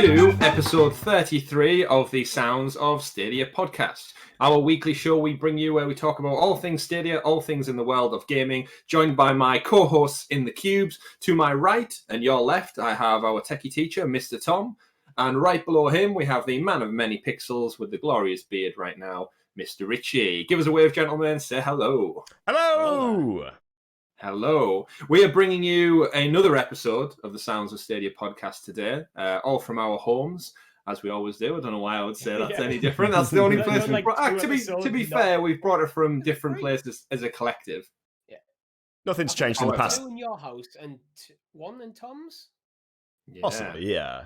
to episode 33 of the Sounds of Stadia podcast. Our weekly show we bring you where we talk about all things Stadia, all things in the world of gaming, joined by my co-hosts in the cubes. To my right and your left, I have our techie teacher, Mr. Tom. And right below him, we have the man of many pixels with the glorious beard right now, Mr. Richie. Give us a wave, gentlemen. Say hello. Hello. Hello. We are bringing you another episode of the Sounds of Stadia podcast today, all from our homes, as we always do. I don't know why I would say that's any different. That's the only place we've brought. To be fair, we've brought it from different places as a collective. Yeah. Nothing's changed in the past. Two in your house and one in Tom's? Yeah. Possibly, yeah.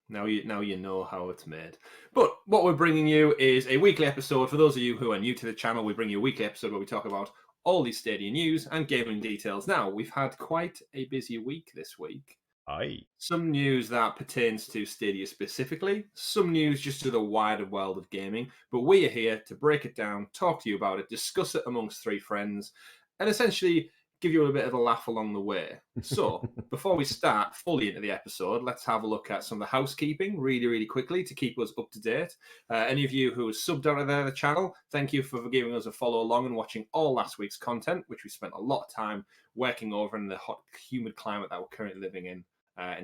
Now you know how it's made. But what we're bringing you is a weekly episode. For those of you who are new to the channel, we bring you a weekly episode where we talk about all these Stadia news and gaming details. Now, we've had quite a busy week this week. Aye. Some news that pertains to Stadia specifically, some news just to the wider world of gaming, but we are here to break it down, talk to you about it, discuss it amongst three friends, and essentially give you a bit of a laugh along the way. So, before we start fully into the episode, let's have a look at some of the housekeeping really, really quickly to keep us up to date. Any of you who have subbed out of the channel, thank you for giving us a follow along and watching all last week's content, which we spent a lot of time working over in the hot, humid climate that we're currently living in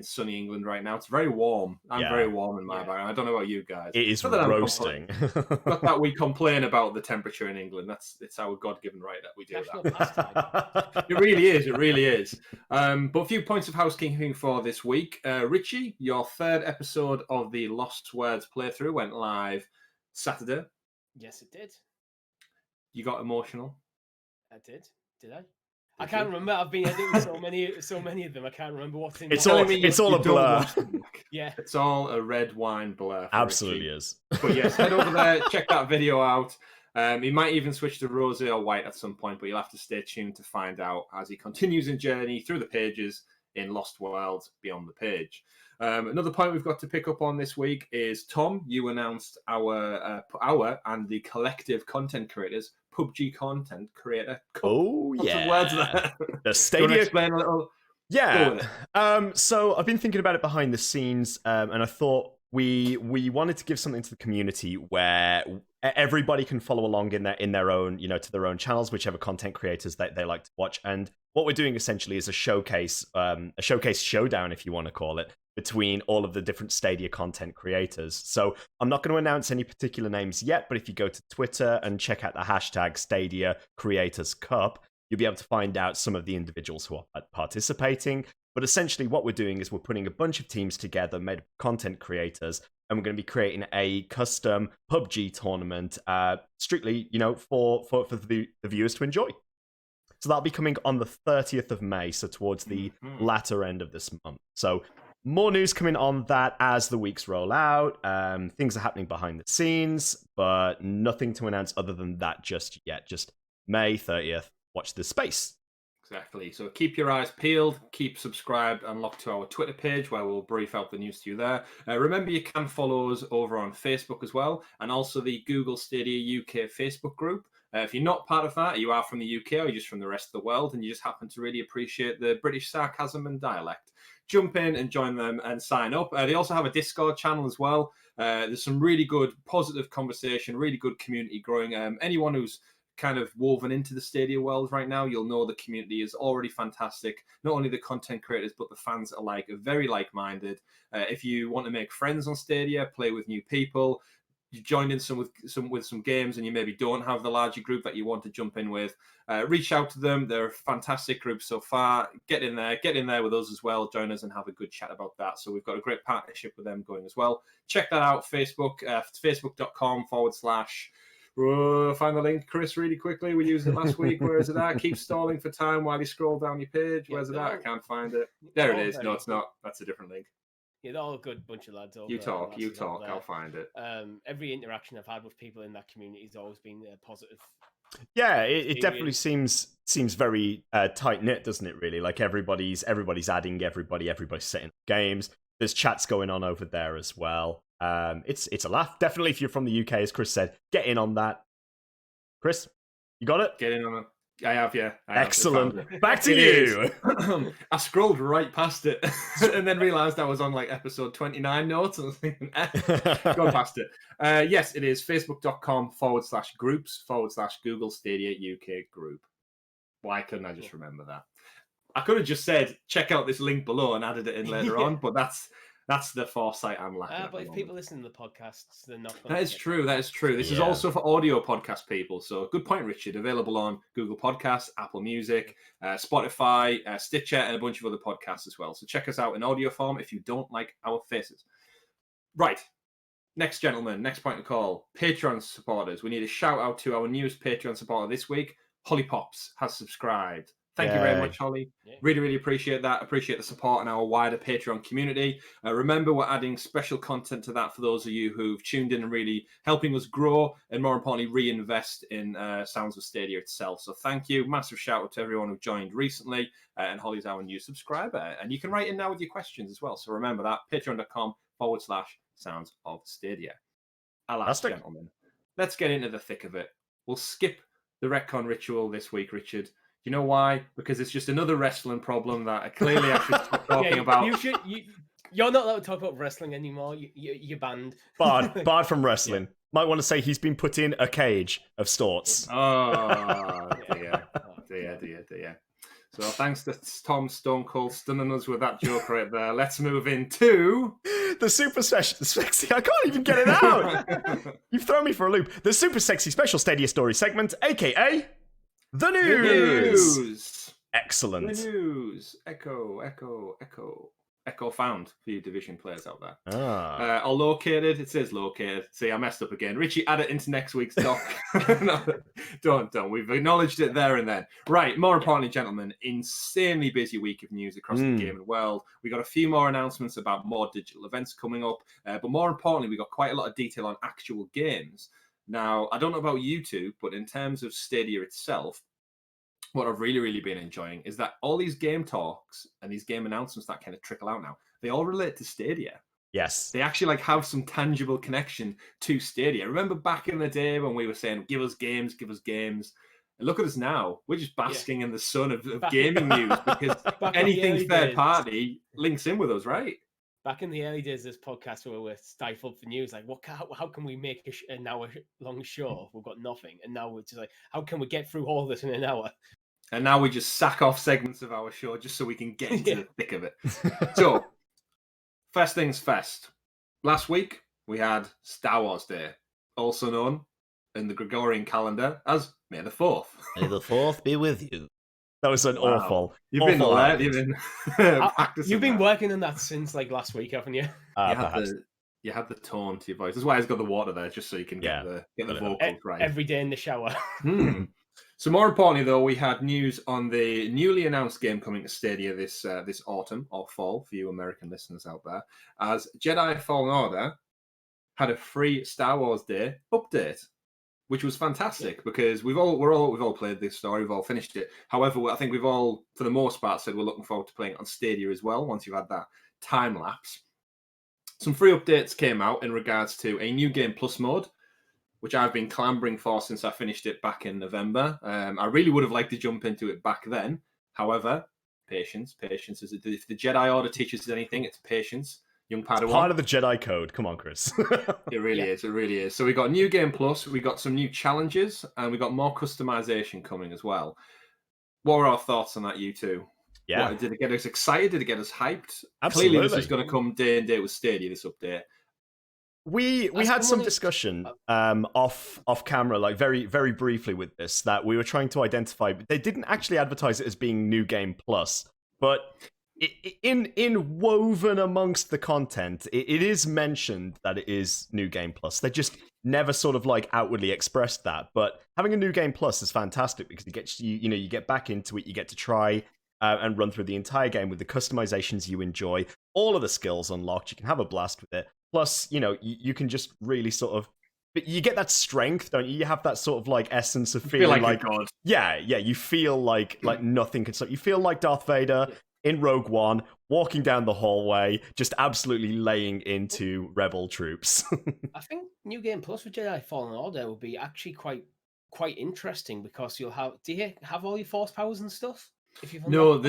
sunny England right now. It's very warm. I'm very warm in my background. I don't know about you guys. It is roasting. Not that we complain about the temperature in England. It's our God-given right that we do that. It really is. It really is. But a few points of housekeeping for this week. Richie, your third episode of the Lost Words playthrough went live Saturday. Yes, it did. You got emotional? I did. Did I? I can't remember. I've been editing so many of them. I can't remember what's in. It's all a blur. Yeah, it's all a red wine blur. Absolutely Richie. Is. But yes, head over there, check that video out. He might even switch to rosé or white at some point, but you'll have to stay tuned to find out as he continues his journey through the pages in Lost Worlds Beyond the Page. Another point we've got to pick up on this week is, Tom, you announced our and the collective content creators PUBG content creator. Oh, yeah. Words there. The Stadia. Explain a little. Yeah. So I've been thinking about it behind the scenes, and I thought we wanted to give something to the community where everybody can follow along in their own, to their own channels, whichever content creators they like to watch. And what we're doing essentially is a showcase showdown, if you want to call it, between all of the different Stadia content creators. So I'm not going to announce any particular names yet, but if you go to Twitter and check out the hashtag Stadia Creators Cup, you'll be able to find out some of the individuals who are participating. But essentially what we're doing is we're putting a bunch of teams together made of content creators, and we're going to be creating a custom PUBG tournament strictly, for the viewers to enjoy. So that'll be coming on the 30th of May, so towards the latter end of this month. So more news coming on that as the weeks roll out. Things are happening behind the scenes, but nothing to announce other than that just yet. Just May 30th. Watch this space. Exactly. So keep your eyes peeled, keep subscribed and locked to our Twitter page where we'll brief out the news to you there. Remember, you can follow us over on Facebook as well, and also the Google Stadia UK Facebook group. If you're not part of that, you are from the UK or you're just from the rest of the world and you just happen to really appreciate the British sarcasm and dialect, jump in and join them and sign up. They also have a Discord channel as well. There's some really good positive conversation, really good community growing. Anyone who's kind of woven into the Stadia world right now, you'll know the community is already fantastic. Not only the content creators, but the fans alike are very like-minded. If you want to make friends on Stadia, play with new people, you joined in with some games and you maybe don't have the larger group that you want to jump in with, reach out to them. They're a fantastic group so far. Get in there with us as well. Join us and have a good chat about that. So we've got a great partnership with them going as well. Check that out. Facebook, facebook.com/ find the link, Chris, really quickly. We used it last week. Where is it at? Keep stalling for time while you scroll down your page. Where's it at? I can't find it. There it is. No, it's not. That's a different link. Yeah, they're all a good bunch of lads. You talk. I'll find it. Every interaction I've had with people in that community has always been positive. Yeah, it definitely seems very tight knit, doesn't it? Really, like everybody's adding everybody's setting games. There's chats going on over there as well. It's a laugh. Definitely, if you're from the UK, as Chris said, get in on that. Chris, you got it? Get in on it. I have, yeah. I have. Excellent. Back to It you. is. I scrolled right past it and then realized I was on like episode 29 notes and I was thinking, gone past it. Yes, it is facebook.com/groups/Google Stadia UK group. Why couldn't I just remember that? I could have just said, check out this link below and added it in later on, but that's the foresight I'm lacking. But if people listen to the podcasts, they're not. That is true. That is true. This is also for audio podcast people. So good point, Richard. Available on Google Podcasts, Apple Music, Spotify, Stitcher, and a bunch of other podcasts as well. So check us out in audio form if you don't like our faces. Right. Next, gentlemen. Next point of call. Patreon supporters. We need a shout out to our newest Patreon supporter this week. Holly Pops has subscribed. Thank you very much, Holly. Yeah. Really, really appreciate that. Appreciate the support in our wider Patreon community. Remember, we're adding special content to that for those of you who've tuned in and really helping us grow and, more importantly, reinvest in Sounds of Stadia itself. So thank you. Massive shout out to everyone who joined recently. And Holly's our new subscriber. And you can write in now with your questions as well. So remember that, patreon.com/Sounds of Stadia. Alas, gentlemen, let's get into the thick of it. We'll skip the retcon ritual this week, Richard. You know why? Because it's just another wrestling problem that I should stop talking about. You're not allowed to talk about wrestling anymore. You're banned. Barred from wrestling. Yeah. Might want to say he's been put in a cage of storts. Oh, dear. So thanks to Tom Stone Cold stunning us with that joke right there. Let's move into the super sexy. I can't even get it out. You've thrown me for a loop. The super sexy special Stadia story segment, aka the news. Excellent. The news. Echo found for you Division players out there. Are located. It says located. See, I messed up again. Richie, add it into next week's doc. No, don't. We've acknowledged it there and then. Right. More importantly, gentlemen, insanely busy week of news across the gaming world. We got a few more announcements about more digital events coming up. But more importantly, we got quite a lot of detail on actual games. Now, I don't know about you two, but in terms of Stadia itself, what I've really, really been enjoying is that all these game talks and these game announcements that kind of trickle out now, they all relate to Stadia. Yes. They actually have some tangible connection to Stadia. Remember back in the day when we were saying, give us games. And look at us now. We're just basking in the sun of gaming news because anything third party links in with us, right? Back in the early days of this podcast where we're stifled for news, like how can we make an hour-long show? We've got nothing. And now we're just like, how can we get through all this in an hour? And now we just sack off segments of our show just so we can get into the thick of it. So, first things first. Last week, we had Star Wars Day, also known in the Gregorian calendar as May the 4th. May the 4th be with you. That was an awful. You've been alert. You've been working on that since like last week, haven't you? You had the tone to your voice. That's why it's got the water there, just so you can get the vocals right. Every day in the shower. So more importantly, though, we had news on the newly announced game coming to Stadia this autumn or fall for you American listeners out there, as Jedi Fallen Order had a free Star Wars Day update, which was fantastic because we've all played this story, we've all finished it. However, I think we've all, for the most part, said we're looking forward to playing it on Stadia as well once you've had that time lapse. Some free updates came out in regards to a new game plus mode, which I've been clambering for since I finished it back in November. I really would have liked to jump into it back then. However, patience is if the Jedi Order teaches us anything, it's patience. Young Padawan. It's part of the Jedi code. Come on, Chris. It really is. So we got New Game Plus, we got some new challenges, and we got more customization coming as well. What were our thoughts on that, you two? Yeah. Did it get us excited? Did it get us hyped? Absolutely. Clearly, this is going to come day and date with Stadia, this update. We had some discussion off camera, like very, very briefly with this, that we were trying to identify. They didn't actually advertise it as being New Game Plus, but in woven amongst the content, it is mentioned that it is New Game Plus. They just never sort of like outwardly expressed that. But having a New Game Plus is fantastic because it gets you get back into it, you get to try and run through the entire game with the customizations you enjoy, all of the skills unlocked. You can have a blast with it. Plus, you can just really sort of, but you get that strength, don't you? You have that sort of like essence of feeling like God. Yeah. You feel like nothing can stop. You feel like Darth Vader in Rogue One, walking down the hallway, just absolutely laying into rebel troops. I think New Game Plus for Jedi Fallen Order would be actually quite quite interesting because you'll have. Do you have all your force powers and stuff? If you've No, unlocked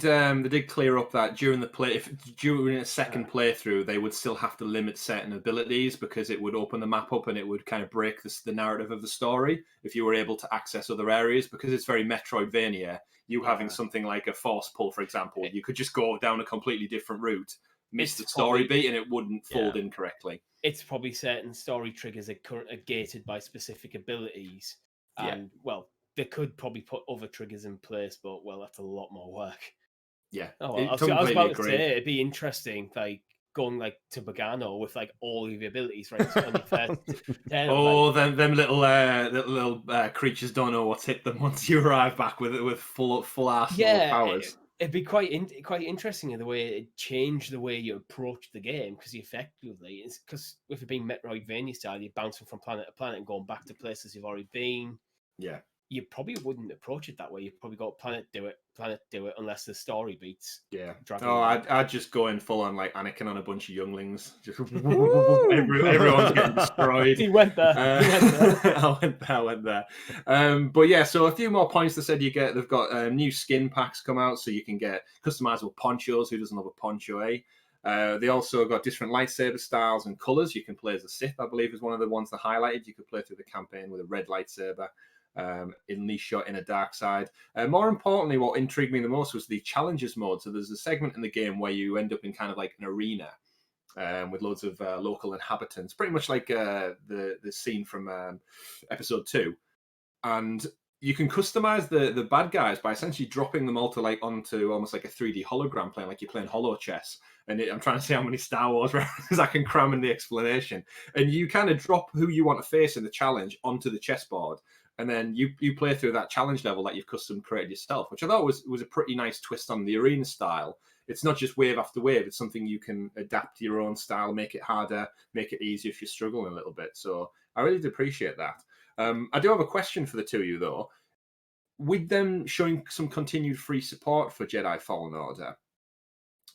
them? they did clear up that during the play. If during a second playthrough, they would still have to limit certain abilities because it would open the map up and it would kind of break the narrative of the story if you were able to access other areas, because it's very Metroidvania. You having something like a force pull, for example, you could just go down a completely different route, miss the story beat, and it wouldn't fold in correctly. It's probably certain story triggers are gated by specific abilities, and well, they could probably put other triggers in place, but well, that's a lot more work. Yeah, Oh, well, I was completely about to agree. say it'd be interesting, like going like to Bogano with like all of your abilities, right? On your first turn, Oh, like, them little creatures don't know what's hit them once you arrive back with full arsenal of powers. It'd be quite interesting in the way it changed the way you approach the game, because effectively, it's because with it being Metroidvania style, you're bouncing from planet to planet and going back to places you've already been. Yeah. You probably wouldn't approach it that way. You probably go planet do it, unless the story beats. Yeah. Oh, I'd just go in full on like Anakin on a bunch of younglings. Just everyone's getting destroyed. He went there. I went there. But yeah, so a few more points. They said you get. They've got new skin packs come out, so you can get customizable ponchos. Who doesn't love a poncho, eh? They also got different lightsaber styles and colors. You can play as a Sith, I believe, is one of the ones that highlighted. You could play through the campaign with a red lightsaber. In Lee shot in a dark side. More importantly, what intrigued me the most was the challenges mode. So there's a segment in the game where you end up in kind of like an arena with loads of local inhabitants, pretty much like the scene from episode 2. And you can customize the bad guys by essentially dropping them all to like onto almost like a 3D hologram, playing like you're playing holo chess. And I'm trying to see how many Star Wars references I can cram in the explanation. And you kind of drop who you want to face in the challenge onto the chessboard. And then you play through that challenge level that you've custom created yourself, which I thought was a pretty nice twist on the arena style. It's not just wave after wave. It's something you can adapt to your own style, make it harder, make it easier if you're struggling a little bit. So I really did appreciate that. I do have a question for the two of you, though. With them showing some continued free support for Jedi Fallen Order,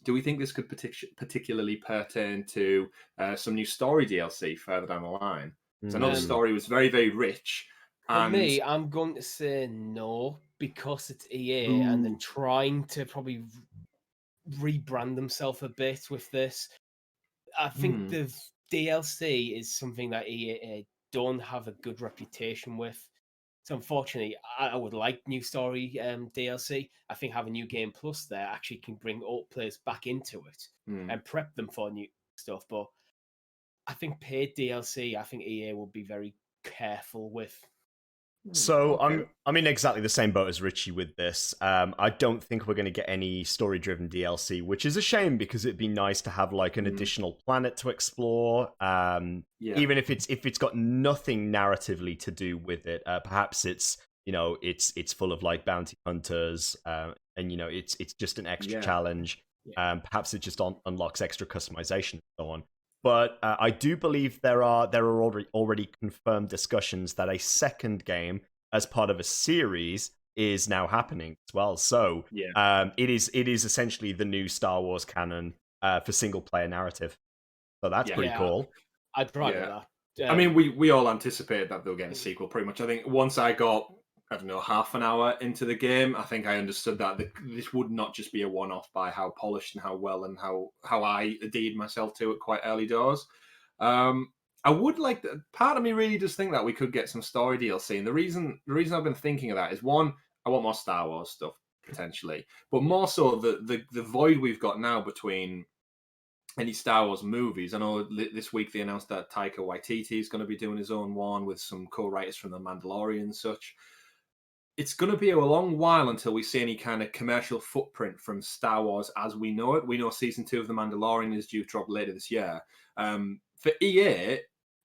do we think this could particularly pertain to some new story DLC further down the line? Because I know the story was very, very rich. For me, I'm going to say no, because it's EA and then trying to probably rebrand themselves a bit with this. I think the DLC is something that EA don't have a good reputation with. So unfortunately, I would like new story DLC. I think having New Game Plus there actually can bring old players back into it and prep them for new stuff. But I think paid DLC, I think EA will be very careful with. So I'm in exactly the same boat as Richie with this. I don't think we're going to get any story-driven DLC, which is a shame because it'd be nice to have like an additional planet to explore. Even if it's got nothing narratively to do with it. Perhaps it's it's full of like bounty hunters, and it's just an extra challenge. Perhaps it just unlocks extra customization and so on. But I do believe there are already confirmed discussions that a second game as part of a series is now happening as well. So it is essentially the new Star Wars canon for single player narrative. So that's pretty cool. I'd rather that. I mean, we all anticipated that they'll get a sequel pretty much. I think once I got, I don't know, half an hour into the game, I think I understood that this would not just be a one-off by how polished and how well and how I adhered myself to it quite early doors. I would like that. Part of me really does think that we could get some story DLC, and the reason I've been thinking of that is, one, I want more Star Wars stuff potentially, but more so the void we've got now between any Star Wars movies. I know this week they announced that Taika Waititi is going to be doing his own one with some co-writers from The Mandalorian and such. It's going to be a long while until we see any kind of commercial footprint from Star Wars as we know it. We know season 2 of The Mandalorian is due to drop later this year. For EA,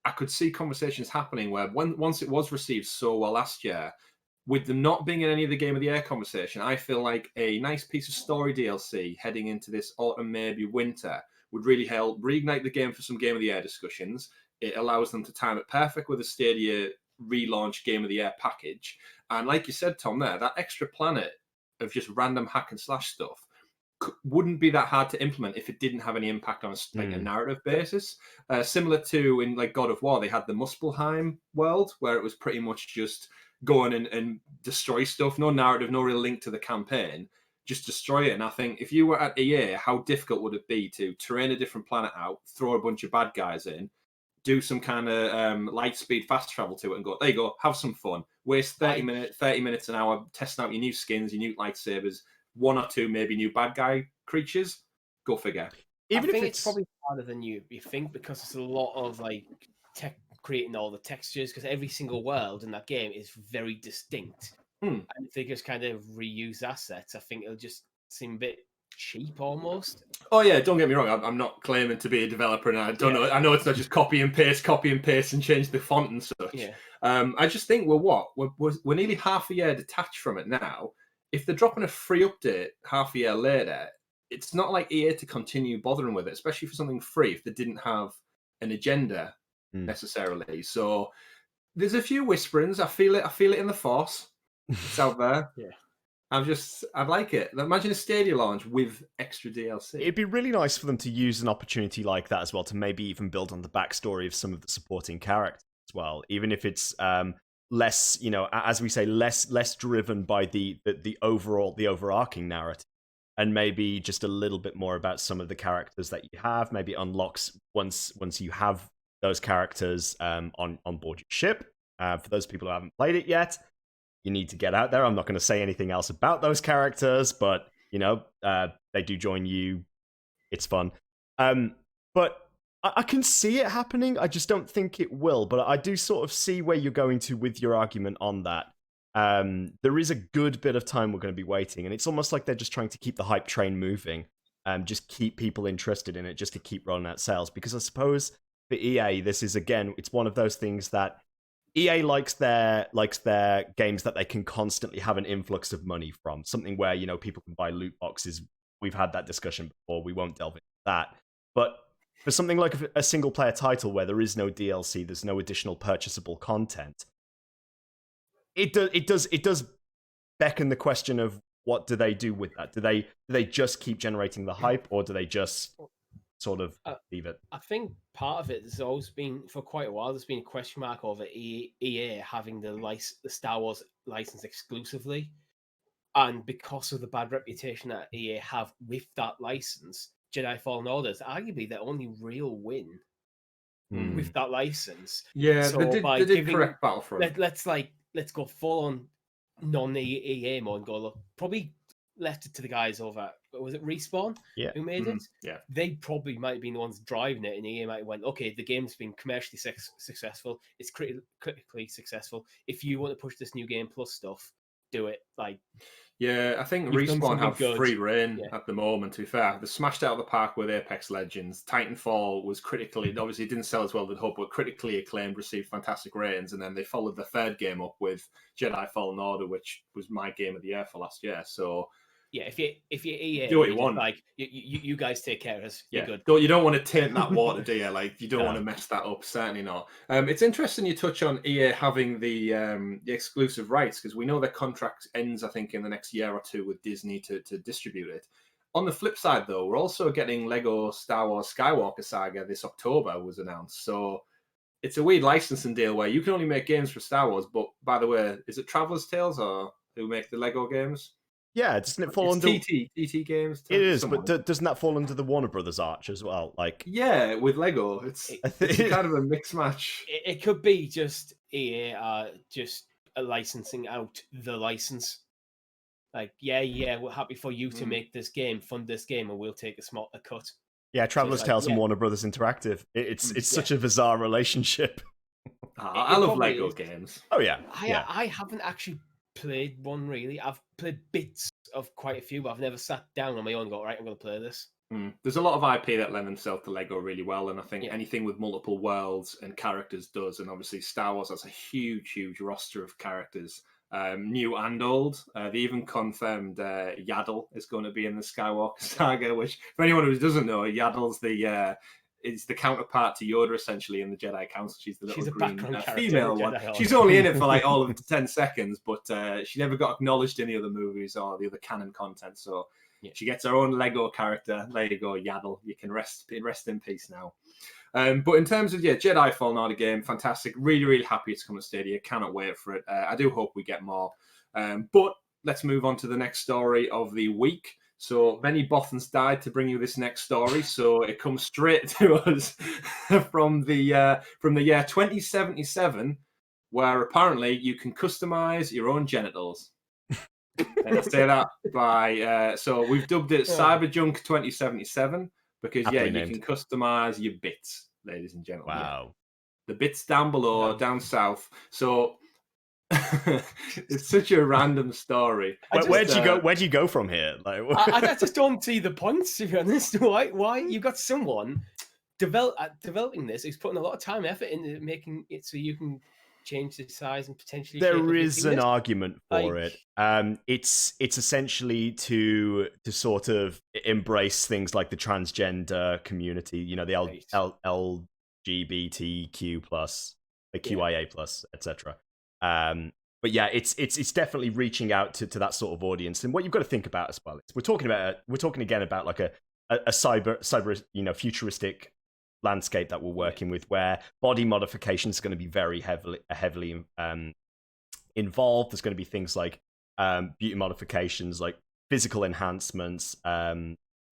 I could see conversations happening where once it was received so well last year, with them not being in any of the Game of the Year conversation, I feel like a nice piece of story DLC heading into this autumn, maybe winter, would really help reignite the game for some Game of the Year discussions. It allows them to time it perfect with a Stadia relaunch Game of the Year package. And like you said, Tom, that extra planet of just random hack and slash stuff, wouldn't be that hard to implement if it didn't have any impact on a narrative basis. Similar to in like God of War, they had the Muspelheim world where it was pretty much just go in and destroy stuff, no narrative, no real link to the campaign, just destroy it. And I think if you were at EA, how difficult would it be to terrain a different planet out, throw a bunch of bad guys in, do some kind of light speed fast travel to it and go, there you go, have some fun. Waste 30 minutes an hour testing out your new skins, your new lightsabers, one or two maybe new bad guy creatures. Go figure. I think it's probably harder than you think, because it's a lot of like tech creating all the textures, because every single world in that game is very distinct. And if they just kind of reuse assets, I think it'll just seem a bit cheap almost. Oh yeah, don't get me wrong. I'm not claiming to be a developer, and I don't know. I know it's not just copy and paste, and change the font and such. Yeah. I just think we're nearly half a year detached from it now. If they're dropping a free update half a year later, it's not like EA to continue bothering with it, especially for something free if they didn't have an agenda necessarily. So there's a few whisperings. I feel it in the force. It's out there. Yeah. I'd like it. Imagine a Stadia launch with extra DLC. It'd be really nice for them to use an opportunity like that as well to maybe even build on the backstory of some of the supporting characters as well, even if it's less, as we say, less driven by the overarching narrative, and maybe just a little bit more about some of the characters that you have. Maybe unlocks once you have those characters on board your ship. For those people who haven't played it yet, you need to get out there. I'm not going to say anything else about those characters, but they do join you. It's fun. But I can see it happening. I just don't think it will. But I do sort of see where you're going to with your argument on that. There is a good bit of time we're going to be waiting, and it's almost like they're just trying to keep the hype train moving, just keep people interested in it, just to keep rolling out sales. Because I suppose for EA, this is, again, it's one of those things that EA likes their games that they can constantly have an influx of money from. Something where, people can buy loot boxes. We've had that discussion before. We won't delve into that. But for something like a single player title where there is no DLC, there's no additional purchasable content, it does beckon the question of what do they do with that? Do they just keep generating the hype, or do they just sort of leave it? I think part of it has always been, for quite a while, there's been a question mark over EA having the Star Wars license exclusively. And because of the bad reputation that EA have with that license, Jedi Fallen Order is arguably their only real win with that license. Yeah, so they did correct Battlefront. Let's go full on non-EA mode and go, look, probably left it to the guys over, was it Respawn who made it? Yeah. They probably might have been the ones driving it, and EA might have went, okay, the game's been commercially successful, it's critically successful. If you want to push this new game plus stuff, do it. Yeah, I think Respawn have free reign at the moment, to be fair. They smashed out of the park with Apex Legends. Titanfall was critically, obviously it didn't sell as well as they'd hoped, but critically acclaimed, received fantastic ratings, and then they followed the third game up with Jedi Fallen Order, which was my game of the year for last year. So yeah, if you EA, do what you want. You guys take care of us. Yeah, good. You don't want to taint that water, do you? You don't want to mess that up. Certainly not. It's interesting you touch on EA having the exclusive rights, because we know their contract ends, I think, in the next year or two with Disney to distribute it. On the flip side, though, we're also getting Lego Star Wars Skywalker Saga this October was announced. So it's a weird licensing deal where you can only make games for Star Wars. But by the way, is it Traveler's Tales or who make the Lego games? Yeah, doesn't it fall under TT Games? It is, but doesn't that fall under the Warner Brothers arch as well? Yeah, with Lego, it's kind of a mixed match. It could be just EA just licensing out the license. We're happy for you to make this game, fund this game, and we'll take a cut. Yeah, Traveler's Tales and Warner Brothers Interactive. It's such a bizarre relationship. I love Lego games. Oh yeah, I haven't actually played one really. I've played bits of quite a few, but I've never sat down on my own and go, right, I'm going to play this. There's a lot of IP that lend themselves to Lego really well, and I think anything with multiple worlds and characters does, and obviously Star Wars has a huge roster of characters, new and old. They even confirmed Yaddle is going to be in the Skywalker Saga, which, for anyone who doesn't know, Yaddle's is the counterpart to Yoda, essentially, in the Jedi Council. She's the little green female one. She's only in it for all of 10 seconds, but she never got acknowledged in the other movies or the other canon content. So Yeah. She gets her own Lego character. There you go, Yaddle. You can rest in peace now. But in terms of Jedi Fallen Order game, fantastic. Really, really happy it's coming to Stadia. Cannot wait for it. I do hope we get more. But let's move on to the next story of the week. So many Bothans died to bring you this next story. So it comes straight to us from the year 2077, where apparently you can customize your own genitals. And I say that by so we've dubbed it Cyberjunk 2077 because Aptly you named. can customize your bits, ladies and gentlemen. Wow. The bits down below, down south. So it's such a random story. Where'd you go from here? Like, I just don't see the points, to be honest. Why you've got someone developing this who's putting a lot of time and effort into making it so you can change the size and potentially there is an argument for it. It's essentially to sort of embrace things like the transgender community, the LGBTQ plus, the QIA plus, etc. But yeah, it's definitely reaching out to that sort of audience. And what you've got to think about as well is we're talking again about like a cyber futuristic landscape that we're working with, where body modification is going to be very heavily involved. There's going to be things like beauty modifications, like physical enhancements,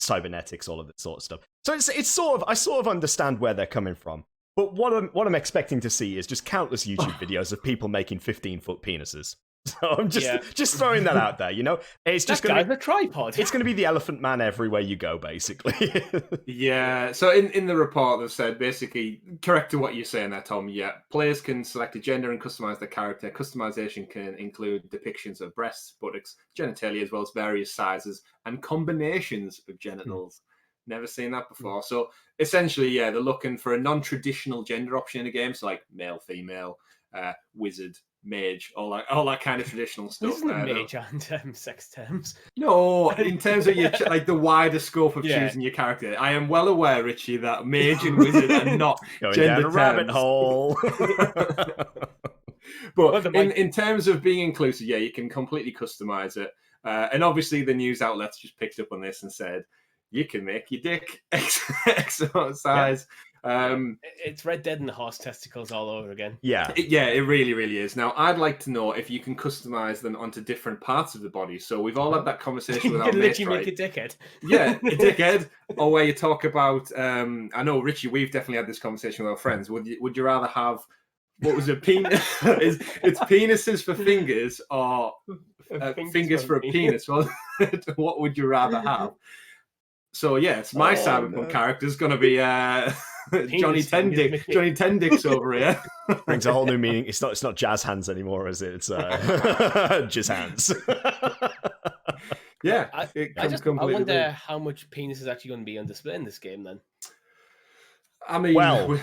cybernetics, all of that sort of stuff. So it's sort of, I sort of understand where they're coming from. But what I'm expecting to see is just countless YouTube videos of people making 15-foot penises. So I'm just throwing that out there, It's just going to be a tripod. It's going to be the Elephant Man everywhere you go, basically. Yeah. So in the report, they've said basically, correct to what you're saying there, Tom. Yeah, players can select a gender and customize their character. Customization can include depictions of breasts, buttocks, genitalia, as well as various sizes and combinations of genitals. Never seen that before. So essentially, they're looking for a non-traditional gender option in a game, so like male, female, wizard, mage, all that kind of traditional stuff. Isn't it mage and sex terms? No, in terms of your like the wider scope of choosing your character, I am well aware, Richie, that mage and wizard are not going gender down a rabbit hole. But in terms of being inclusive, you can completely customize it. And obviously, the news outlets just picked up on this and said you can make your dick X size. It's Red Dead and the horse testicles all over again. It really, really is. Now, I'd like to know if you can customize them onto different parts of the body. So we've all had that conversation with our mates, right? Make a dickhead. Yeah, a dickhead. Or where you talk about, I know, Richie, we've definitely had this conversation with our friends. Would you rather have, what was it, it's penises for fingers or fingers for a penis? Well, what would you rather have? So yes, my Cyberpunk character is going to be Johnny Tendix over here. Brings a whole new meaning. It's not jazz hands anymore, is it? It's jizz hands. I wonder how much penis is actually going to be on display in this game. Then, I mean, well,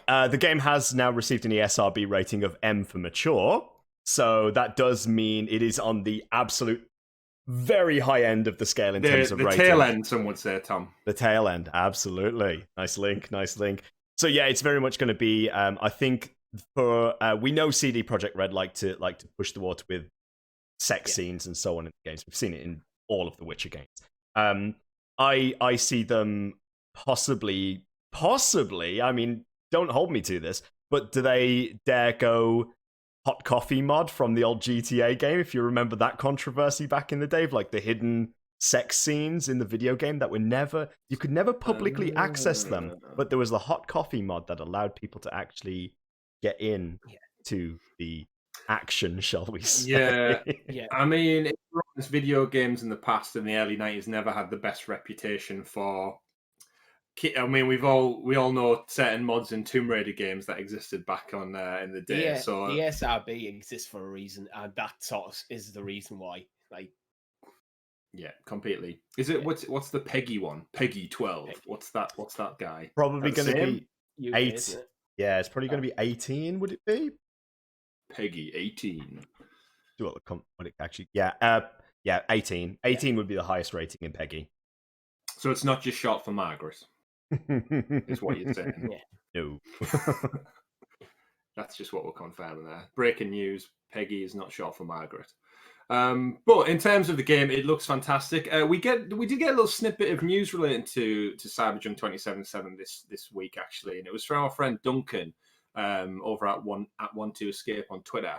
the game has now received an ESRB rating of M for mature, so that does mean it is on the absolute very high end of the scale in terms of rating. The tail end, some would say, Tom. The tail end, absolutely. Nice link. So yeah, it's very much going to be. I think for we know CD Projekt Red like to push the water with sex scenes and so on in the games. We've seen it in all of the Witcher games. I see them possibly. I mean, don't hold me to this, but do they dare go hot coffee mod from the old GTA game? If you remember that controversy back in the day, of like the hidden sex scenes in the video game that were you could never publicly access them, but there was the hot coffee mod that allowed people to actually get in to the action, shall we say? Yeah. I mean, video games in the past in the early 90s never had the best reputation for. I mean, we all know certain mods in Tomb Raider games that existed back on in the day. Yeah, so the SRB exists for a reason, and that sort of is the reason why. Like, yeah, completely. Is it what's the Peggy one? Peggy 12. What's that guy? Probably going to be UK, 8. Yeah, it's probably going to be 18. Would it be Peggy 18? Do what it actually? Yeah, 18. 18 would be the highest rating in Peggy. So it's not just short for Margaret. Is what you're saying? No. That's just what we're confirming there. Breaking news: Peggy is not short for Margaret. But in terms of the game, it looks fantastic. We did get a little snippet of news relating to Cyberjunk 2077 this week actually, and it was from our friend Duncan over at 12escape on Twitter.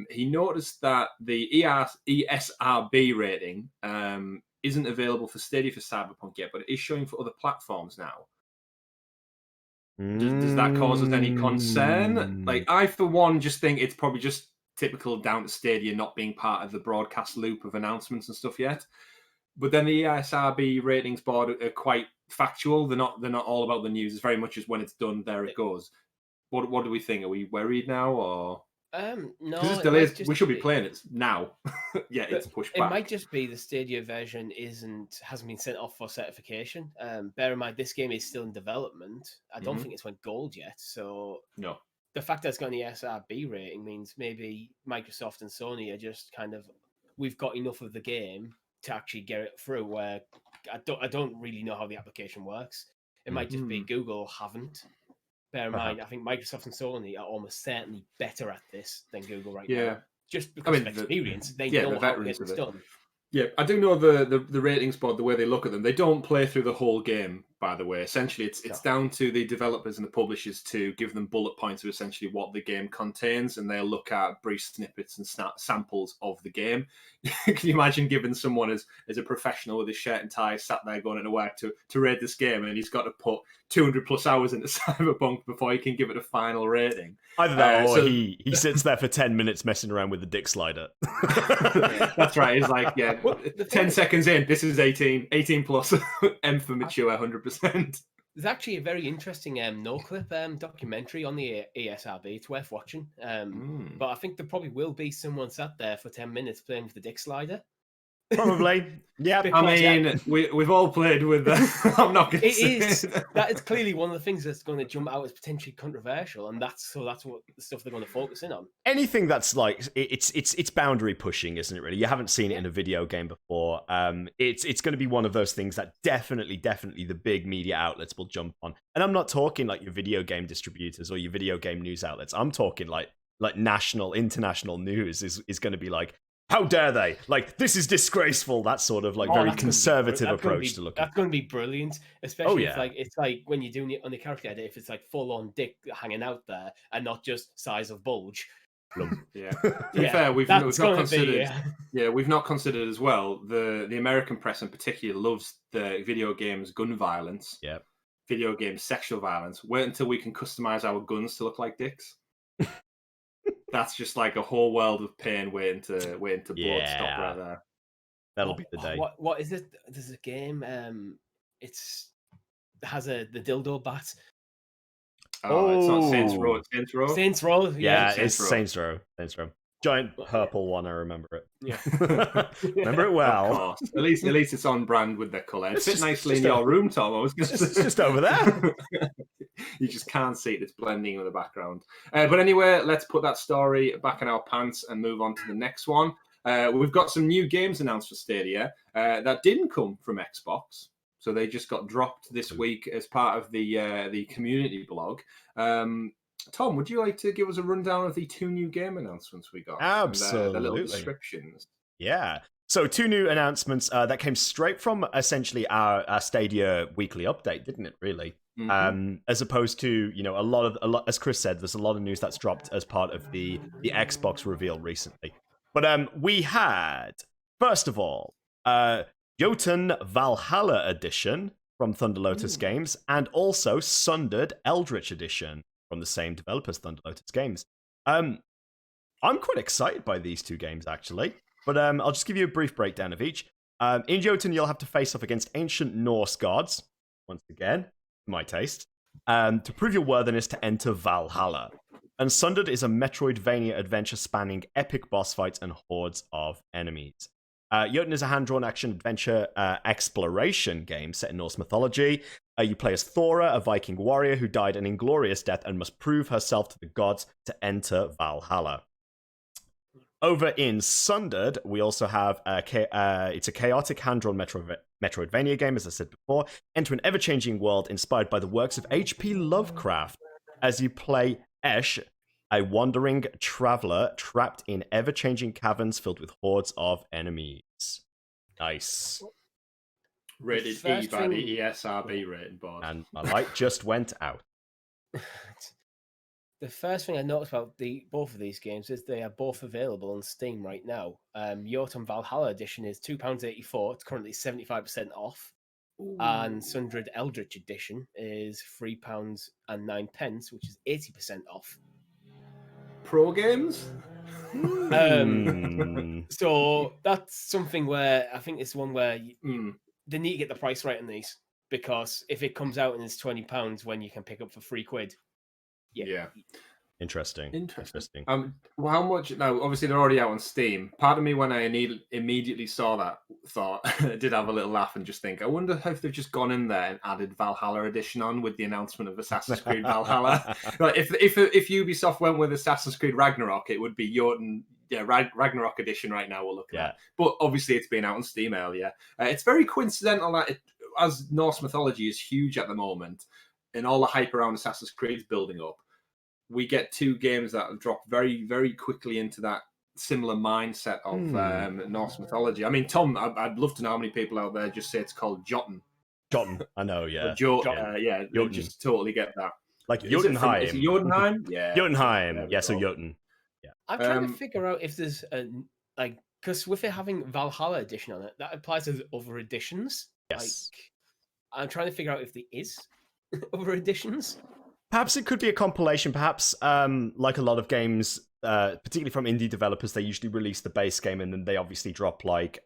He noticed that the ESRB rating isn't available for Stadia for Cyberpunk yet, but it is showing for other platforms now. Does that cause us any concern? Like, I, for one, just think it's probably just typical down to Stadia not being part of the broadcast loop of announcements and stuff yet. But then the ESRB ratings board are quite factual. They're not all about the news. It's very much just when it's done, there it goes. What do we think? Are we worried now, or no? Because it's delayed, we should be playing it now. Yeah, it's pushed back. It might just be the Stadia version hasn't been sent off for certification. Bear in mind, this game is still in development. I don't think it's went gold yet. So no, the fact that it's got an ESRB rating means maybe Microsoft and Sony are just kind of, we've got enough of the game to actually get it through. Where I don't really know how the application works. It might just be Google haven't. Bear in mind, I think Microsoft and Sony are almost certainly better at this than Google right now. Just because of experience, they know how to get this done. Yeah, I do know the ratings board, the way they look at them, they don't play through the whole game, by the way. Essentially, it's down to the developers and the publishers to give them bullet points of essentially what the game contains, and they'll look at brief snippets and samples of the game. Can you imagine giving someone as a professional with his shirt and tie sat there going into work to rate this game, and he's got to put 200 plus hours into Cyberpunk before he can give it a final rating? Either that or he sits there for 10 minutes messing around with the dick slider. That's right. He's like, 10 seconds in, this is 18 plus, M for mature, 100%. There's actually a very interesting no-clip documentary on the ESRB. It's worth watching. But I think there probably will be someone sat there for 10 minutes playing with the dick slider. Probably. Yeah. I mean, we've all played with I'm not going to say that is clearly one of the things that's going to jump out as potentially controversial, and that's what the stuff they're going to focus in on. Anything that's like it's boundary pushing, isn't it? Really, you haven't seen it in a video game before. It's going to be one of those things that definitely the big media outlets will jump on. And I'm not talking like your video game distributors or your video game news outlets. I'm talking like national, international news is going to be like, how dare they? Like, this is disgraceful. That sort of like very conservative approach to look at. That's going to be brilliant, especially if it's like when you're doing it on the character edit, if it's like full on dick hanging out there and not just size of bulge. Yeah. To be fair, we've not considered. We've not considered as well. The American press in particular loves the video games gun violence. Yeah. Video games sexual violence. Wait until we can customize our guns to look like dicks. That's just like a whole world of pain waiting to blood stop right there. That'll be the day. What is it? There's a game. It has the dildo bat. Oh, it's not Saints Row. It's Saints Row. Saints Row. Yeah, it's Saints Row. Giant purple one. I remember it. Yeah, remember it well. Of course. At least it's on brand with the colour. It fits nicely in your room, Tom. I was just over there. You just can't see it. It's blending with the background. But anyway, let's put that story back in our pants and move on to the next one. We've got some new games announced for Stadia that didn't come from Xbox. So they just got dropped this week as part of the community blog. Tom, would you like to give us a rundown of the 2 new game announcements we got? Absolutely. The little descriptions. Yeah. So 2 new announcements that came straight from essentially our Stadia weekly update, didn't it, really? Mm-hmm. As opposed to, a lot, as Chris said, there's a lot of news that's dropped as part of the Xbox reveal recently. But we had, first of all, Jotun Valhalla Edition from Thunder Lotus Games, and also Sundered Eldritch Edition from the same developers, Thunder Lotus Games. I'm quite excited by these 2 games, actually. But I'll just give you a brief breakdown of each. In Jotun, you'll have to face off against ancient Norse gods, once again, my taste, to prove your worthiness to enter Valhalla. And Sundered is a Metroidvania adventure spanning epic boss fights and hordes of enemies. Jotun is a hand-drawn action-adventure exploration game set in Norse mythology. You play as Thora, a Viking warrior who died an inglorious death and must prove herself to the gods to enter Valhalla. Over in Sundered, we also have it's a chaotic hand-drawn Metroidvania game, as I said before. Enter an ever-changing world inspired by the works of H.P. Lovecraft as you play Esh, A wandering traveler trapped in ever-changing caverns filled with hordes of enemies. Nice. Rated E by the ESRB rating board. And my light just went out. The first thing I noticed about both of these games is they are both available on Steam right now. Jotun Valhalla Edition is £2.84. It's currently 75% off. Ooh. And Sundred Eldritch Edition is £3.09, which is 80% off. Pro games? So that's something where I think it's one where they need to get the price right on these, because if it comes out and it's £20 when you can pick up for £3, yeah. Interesting. Well, how much? Now, obviously, they're already out on Steam. Part of me, when I immediately saw that, thought did have a little laugh and just think, I wonder if they've just gone in there and added Valhalla Edition on with the announcement of Assassin's Creed Valhalla. Like, if Ubisoft went with Assassin's Creed Ragnarok, it would be Jotun. Yeah, Ragnarok Edition right now we're looking at. But obviously, it's been out on Steam earlier. It's very coincidental that as Norse mythology is huge at the moment, and all the hype around Assassin's Creed is building up, we get two games that drop very, very quickly into that similar mindset of Norse mythology. I mean, Tom, I'd love to know how many people out there just say it's called Jotun. Jotun, I know, yeah. Jotun. Just totally get that. Like Jotunheim. Is it Jotunheim? Yeah. Jotunheim. Yeah, so Jotun. Yeah. I'm trying to figure out if there's because with it having Valhalla Edition on it, that applies to other editions. Yes. I'm trying to figure out if there is other editions. Perhaps it could be a compilation. Perhaps, like a lot of games, particularly from indie developers, they usually release the base game and then they obviously drop like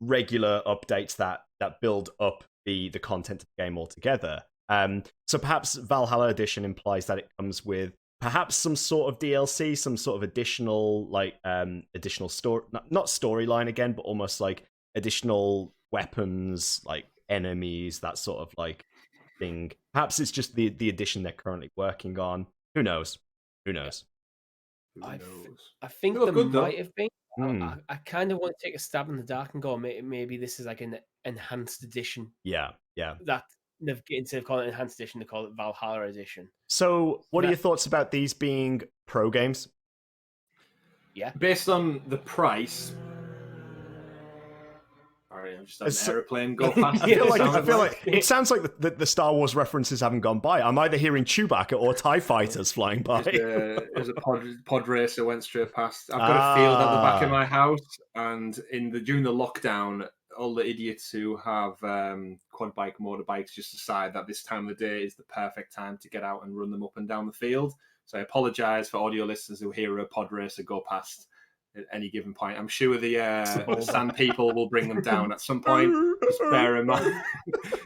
regular updates that build up the content of the game altogether. So perhaps Valhalla Edition implies that it comes with perhaps some sort of DLC, some sort of additional story, not storyline again, but almost like additional weapons, like enemies, that sort of like thing. Perhaps it's just the edition they're currently working on. Who knows? I think there might have been. I kind of want to take a stab in the dark and go, maybe this is like an enhanced edition. Yeah. That instead of calling it enhanced edition, they call it Valhalla Edition. So, what are your thoughts about these being pro games? Yeah. Based on the price. Sorry, I'm just having an aeroplane go past. I feel like it sounds like the Star Wars references haven't gone by. I'm either hearing Chewbacca or TIE fighters flying by. There's a pod racer went straight past. I've got a field at the back of my house, and during the lockdown, all the idiots who have quad bike motorbikes just decide that this time of the day is the perfect time to get out and run them up and down the field. So I apologise for audio listeners who hear a pod racer go past at any given point. I'm sure the sand people will bring them down at some point. Just bear in mind.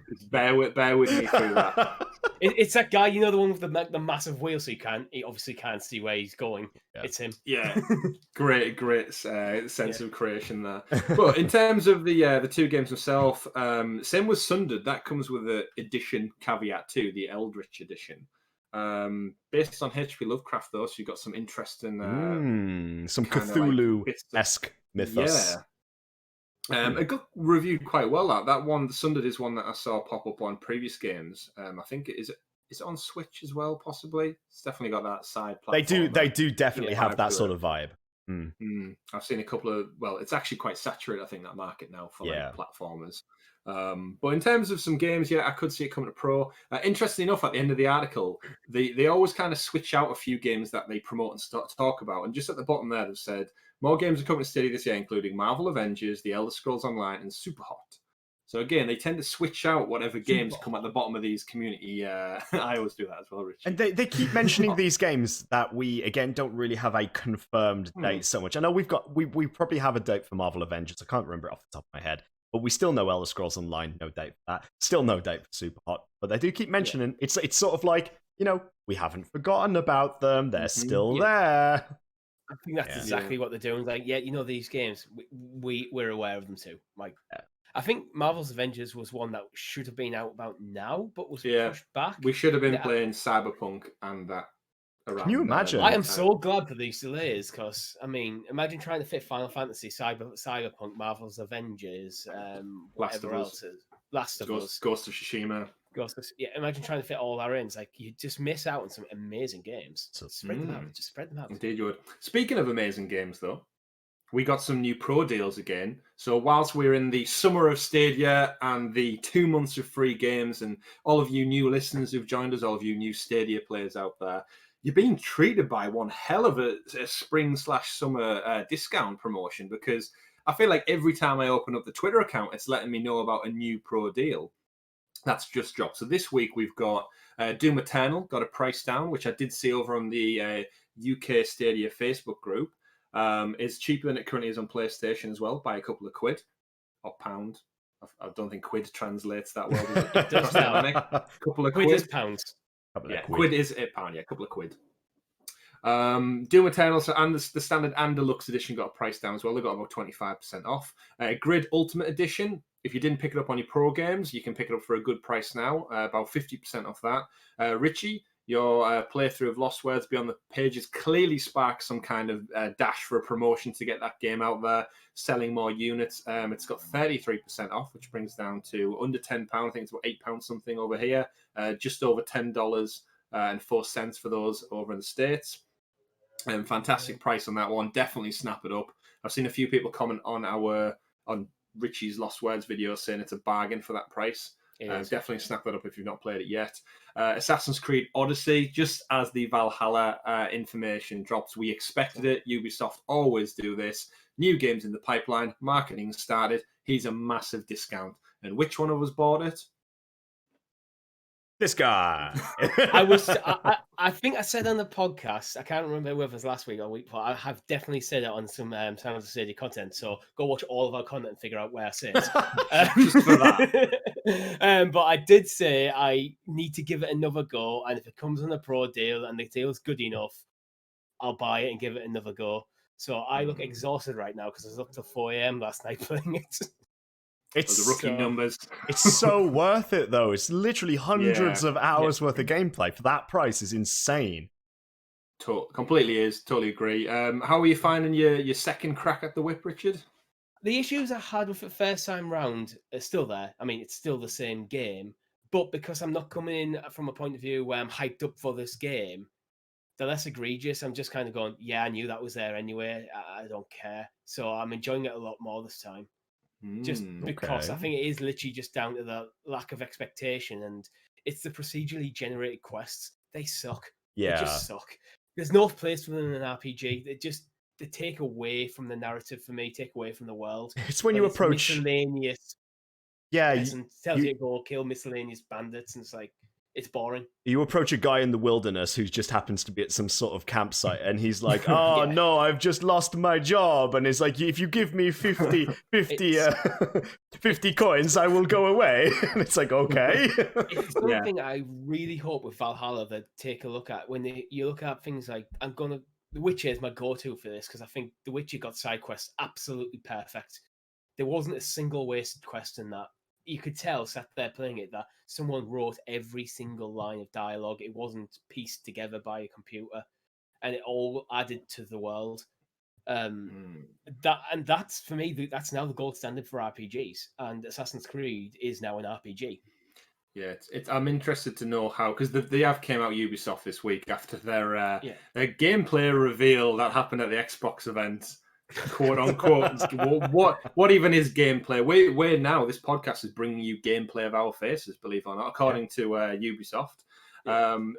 Just bear with me through that. It's that guy, the one with the massive wheel, so he obviously can't see where he's going. Yeah. It's him. Yeah, great sense of creation there. But in terms of the two games themselves, same with Sundered. That comes with an edition caveat too, the Eldritch edition. Based on H.P. Lovecraft, though, so you've got some interesting, some Cthulhu-esque mythos. Yeah, it got reviewed quite well. That one, the Sundered, is one that I saw pop up on previous games. I think is it on Switch as well, possibly. It's definitely got that side platform. They do definitely have that sort of vibe. I've seen a couple of. Well, it's actually quite saturated, I think, that market now for like platformers. But in terms of some games, I could see it coming to pro. Interesting enough, at the end of the article, they always kind of switch out a few games that they promote and start to talk about. And just at the bottom there, they've said more games are coming to Stadia this year, including Marvel Avengers, The Elder Scrolls Online, and Superhot. So again, they tend to switch out whatever games come at the bottom of these community. I always do that as well, Richie. And they keep mentioning these games that we again don't really have a confirmed date so much. I know we probably have a date for Marvel Avengers. I can't remember it off the top of my head. But we still know Elder Scrolls Online, no date for that. Still no date for Superhot. But they do keep mentioning it's sort of like, we haven't forgotten about them. They're still there. I think that's exactly what they're doing. Like, these games, we're aware of them too. Like, I think Marvel's Avengers was one that should have been out about now, but was pushed back. We should have been playing Cyberpunk and that. Can you imagine? I am so glad for these delays because, imagine trying to fit Final Fantasy, Cyberpunk, Marvel's Avengers, whatever else is. Last of Us. Ghost of Tsushima. Yeah, imagine trying to fit all that in. It's like you just miss out on some amazing games. So- Spread them out. Just spread them out. Indeed, you would. Speaking of amazing games, though, we got some new pro deals again. So whilst we're in the summer of Stadia and the 2 months of free games, and all of you new listeners who've joined us, all of you new Stadia players out there, you're being treated by one hell of a spring/summer discount promotion, because I feel like every time I open up the Twitter account, it's letting me know about a new pro deal that's just dropped. So this week we've got Doom Eternal got a price down, which I did see over on the UK Stadia Facebook group. It's cheaper than it currently is on PlayStation as well by a couple of quid or pound. I don't think quid translates that well. It does now. A couple of Quid quid. is pounds. Yeah, quid is a pound. Yeah, a couple of quid. Doom Eternal and the standard and deluxe edition got a price down as well. They got about 25% off. Grid Ultimate Edition, if you didn't pick it up on your pro games, you can pick it up for a good price now, about 50% off that. Richie, your playthrough of Lost Words Beyond the Pages clearly sparked some kind of dash for a promotion to get that game out there, selling more units. It's got 33% off, which brings down to under £10. I think it's about £8 something over here, just over $10 and 4 cents for those over in the States. Fantastic price on that one. Definitely snap it up. I've seen a few people comment on Richie's Lost Words video saying it's a bargain for that price. Definitely snap that up if you've not played it yet. Assassin's Creed Odyssey, just as the Valhalla information drops, we expected it. Ubisoft always do this. New games in the pipeline, marketing started. Here's a massive discount. And which one of us bought it? This guy. I think I said on the podcast, I can't remember whether it was last week or week before, I have definitely said it on some Sounds of Stadia content, so go watch all of our content and figure out where I say it. Just for that. But I did say I need to give it another go, and if it comes on a pro deal and the deal's good enough, I'll buy it and give it another go. So I look exhausted right now because I was up till 4 a.m. last night playing it. It's the rookie numbers. It's so worth it, though. It's literally hundreds of hours worth of gameplay for that price. Is insane. Completely is. Totally agree. How are you finding your second crack at the whip, Richard? The issues I had with it first time round are still there. I mean, it's still the same game, but because I'm not coming in from a point of view where I'm hyped up for this game, they're less egregious. I'm just kind of going, yeah, I knew that was there anyway. I don't care. So I'm enjoying it a lot more this time. Just because I think it is literally just down to the lack of expectation, and it's the procedurally generated quests. They suck. Yeah. They just suck. There's no place for them in an RPG. They take away from the narrative for me, take away from the world. It's when you approach miscellaneous. Yeah, and tells you to go kill miscellaneous bandits, and it's like it's boring. You approach a guy in the wilderness who just happens to be at some sort of campsite, and he's like, oh, no, I've just lost my job. And it's like, if you give me 50 coins, I will go away. And it's like, okay. It's something I really hope with Valhalla they take a look at. When you look at things like, The Witcher is my go-to for this, because I think The Witcher got side quests absolutely perfect. There wasn't a single wasted quest in that. You could tell, sat there playing it, that someone wrote every single line of dialogue. It wasn't pieced together by a computer, and it all added to the world. That's for me. That's now the gold standard for RPGs, and Assassin's Creed is now an RPG. Yeah, I'm interested to know how, because they have came out Ubisoft this week after their gameplay reveal that happened at the Xbox event. Quote unquote. what even is gameplay? We're now, this podcast is bringing you gameplay of our faces, believe it or not, according to Ubisoft.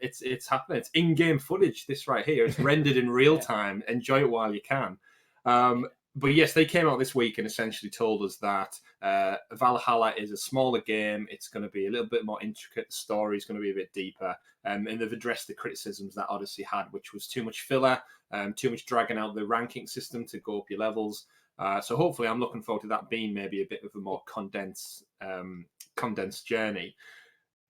It's happening. It's in-game footage. This right here, it's rendered in real time. Enjoy it while you can. But yes, they came out this week and essentially told us that Valhalla is a smaller game. It's going to be a little bit more intricate. The story is going to be a bit deeper. And they've addressed the criticisms that Odyssey had, which was too much filler, too much dragging out the ranking system to go up your levels. So hopefully I'm looking forward to that being maybe a bit of a more condensed journey.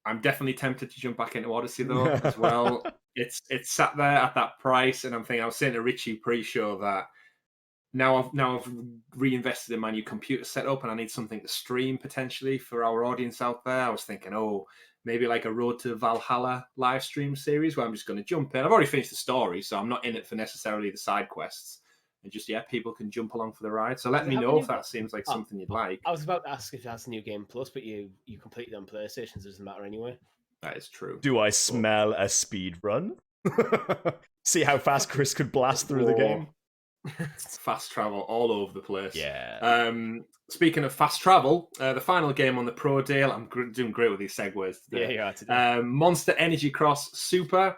I'm definitely tempted to jump back into Odyssey, though, as well. It's sat there at that price, and I was saying to Richie pre-show that now I've reinvested in my new computer setup, and I need something to stream potentially for our audience out there. I was thinking, maybe like a Road to Valhalla live stream series where I'm just going to jump in. I've already finished the story, so I'm not in it for necessarily the side quests. and just people can jump along for the ride. So let Does it me have a know new if that seems like Oh, something you'd like. I was about to ask if it has a new game plus, but you completed it on PlayStation, so it doesn't matter anyway. That is true. Do I smell a speed run? See how fast Chris could blast through the game? Fast travel all over the place. Yeah. Speaking of fast travel, the final game on the Pro Deal, I'm doing great with these segues today. Yeah, you are today. Monster Energy Cross Super,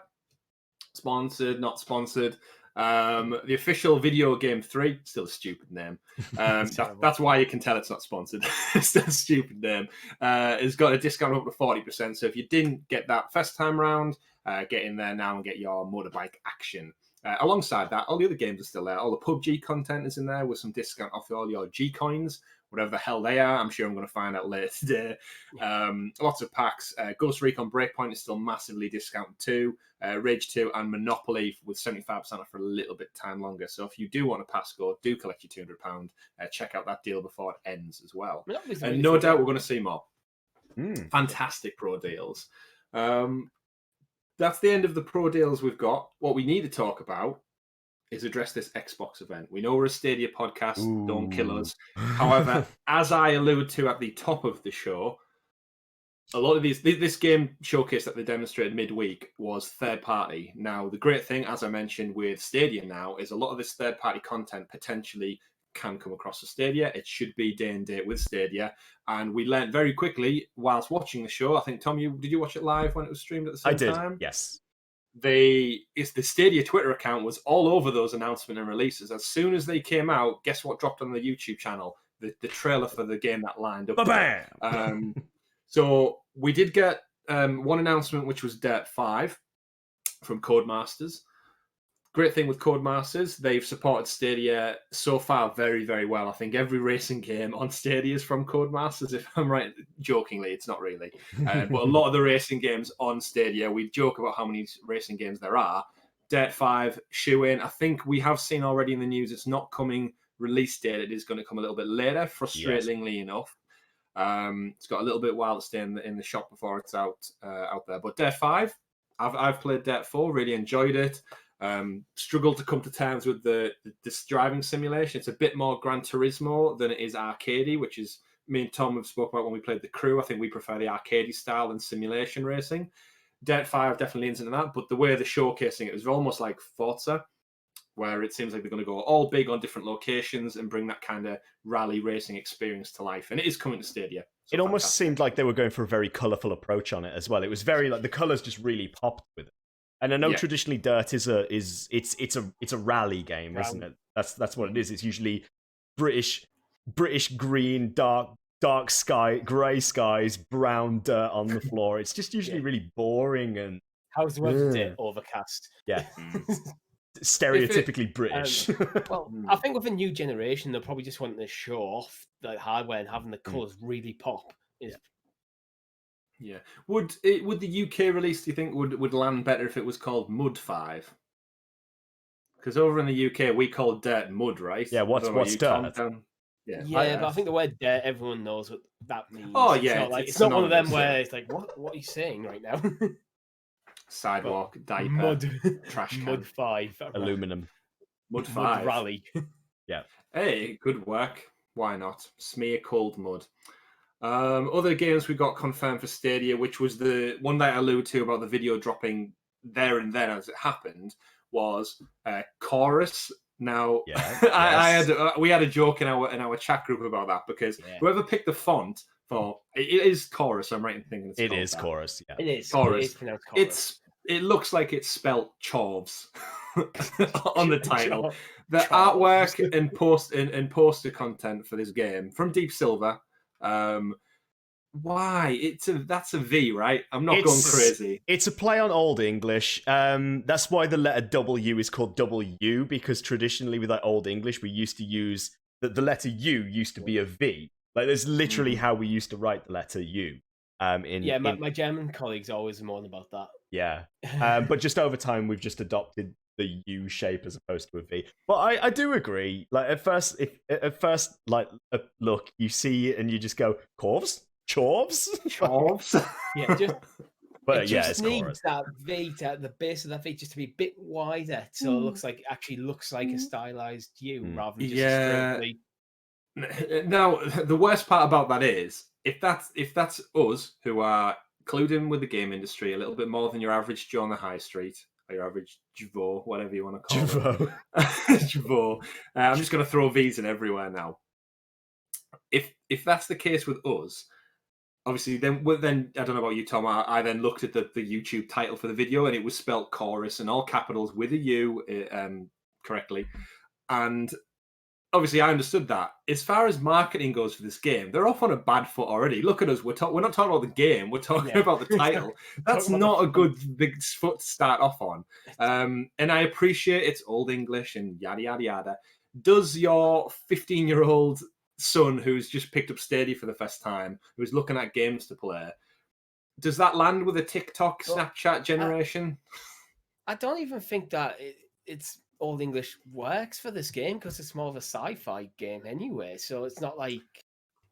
sponsored, not sponsored. The official video game 3, still a stupid name. That's why you can tell it's not sponsored. It's still a stupid name. It's got a discount up to 40%. So if you didn't get that first time round, get in there now and get your motorbike action. Alongside that, all the other games are still there. All the PUBG content is in there with some discount off all your G coins, whatever the hell they are. I'm sure I'm going to find out later today. Lots of packs. Ghost Recon Breakpoint is still massively discounted too. Rage 2 and Monopoly with 75% off for a little bit time longer. So if you do want a passcode, do collect your £200. Check out that deal before it ends as well. And no doubt we're going to see more. Fantastic pro deals. That's the end of the pro deals we've got. What we need to talk about is address this Xbox event. We know we're a Stadia podcast. Ooh. Don't kill us. However, as I alluded to at the top of the show, a lot of this game showcase that they demonstrated midweek was third party. Now, the great thing, as I mentioned with Stadia now, is a lot of this third party content potentially can come across the Stadia. It should be day and date with Stadia. And we learned very quickly whilst watching the show. I think, Tom, did you watch it live when it was streamed at the same time? I did, yes. The Stadia Twitter account was all over those announcements and releases. As soon as they came out, guess what dropped on the YouTube channel? The trailer for the game that lined up. Bam! So we did get one announcement, which was Dirt 5 from Codemasters. Great thing with Codemasters, they've supported Stadia so far very, very well. I think every racing game on Stadia is from Codemasters, if I'm right. Jokingly, it's not really. But a lot of the racing games on Stadia, we joke about how many racing games there are. Dirt 5, shoe-in. I think we have seen already in the news it's not coming release date. It is going to come a little bit later, frustratingly enough. It's got a little bit while to stay in the shop before it's out there. But Dirt 5, I've played Dirt 4, really enjoyed it. Struggled to come to terms with this driving simulation. It's a bit more Gran Turismo than it is arcadey, which is me and Tom have spoke about when we played The Crew. I think we prefer the arcadey style than simulation racing. Dirt 5 definitely leans into that, but the way they're showcasing it was almost like Forza, where it seems like they're going to go all big on different locations and bring that kind of rally racing experience to life. And it is coming to Stadia. So it almost seemed like they were going for a very colourful approach on it as well. It was very like the colours just really popped with it. And I know traditionally Dirt is a rally game, isn't it? That's what it is. It's usually British green, dark sky, grey skies, brown dirt on the floor. It's just usually really boring and how's the weather today? Overcast. Yeah. Stereotypically British. Well, I think with a new generation, they'll probably just want to show off the hardware and having the colours really pop. Yeah. Would the UK release, do you think, would land better if it was called Mud 5? Because over in the UK, we call dirt mud, right? Yeah, what's dirt? Yeah, but I think the word dirt, everyone knows what that means. Oh, yeah. It's not one of them where it's like, what are you saying right now? Sidewalk, diaper, mud, trash can. Mud 5. Aluminum. Mud 5. Mud rally. Yeah. Hey, good work. Why not? Smear cold mud. Other games we got confirmed for Stadia, which was the one that I alluded to about the video dropping there and then as it happened, was Chorus. Now, we had a joke in our chat group about that because whoever picked the font for it is Chorus. I'm right in thinking it is Chorus. Yeah, it is Chorus. It is pronounced Chorus. It looks like it's spelt Chorves on the title. The artwork and poster content for this game from Deep Silver. Why? That's a V, right? I'm not going crazy. It's a play on Old English. That's why the letter W is called W, because traditionally with like Old English, we used to use the letter U used to be a V. Like that's literally how we used to write the letter U. My German colleagues always moan about that. Yeah, but just over time, we've just adopted the U shape as opposed to a V. But I do agree. Like at first, look, you see it and you just go, Chorves? Yeah, But It yeah, just it's needs chorus. that V to the base of that V just to be a bit wider, so it looks like a stylized U rather than just a straight Yeah. V. Now, the worst part about that is if that's us who are clued in with the game industry a little bit more than your average Joe on the high street or your average Javo, whatever you want to call them. Javo. Javo. I'm just going to throw V's in everywhere now. If that's the case with us, obviously, then I don't know about you, Tom. I then looked at the YouTube title for the video, and it was spelt chorus in all capitals with a U correctly. And obviously, I understood that. As far as marketing goes for this game, they're off on a bad foot already. Look at us. We're not talking about the game. We're talking about the title. That's not a good big foot to start off on. And I appreciate it's old English and yada, yada, yada. Does your 15-year-old son who's just picked up Stadia for the first time, who's looking at games to play, does that land with a TikTok, Snapchat generation? I don't even think that it's Old English works for this game because it's more of a sci-fi game anyway. So it's not like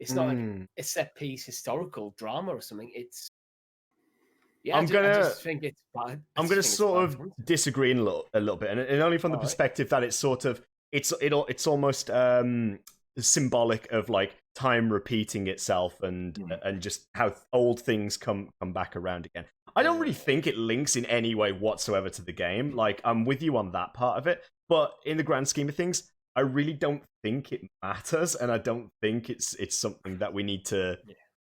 a set piece historical drama or something. It's I just think it's bad. I'm gonna sort of disagree in a little bit, and only from the perspective that it's sort of it's almost symbolic of like time repeating itself and just how old things come back around again. I don't really think it links in any way whatsoever to the game. Like, I'm with you on that part of it, but in the grand scheme of things, I really don't think it matters, and I don't think it's something that we need to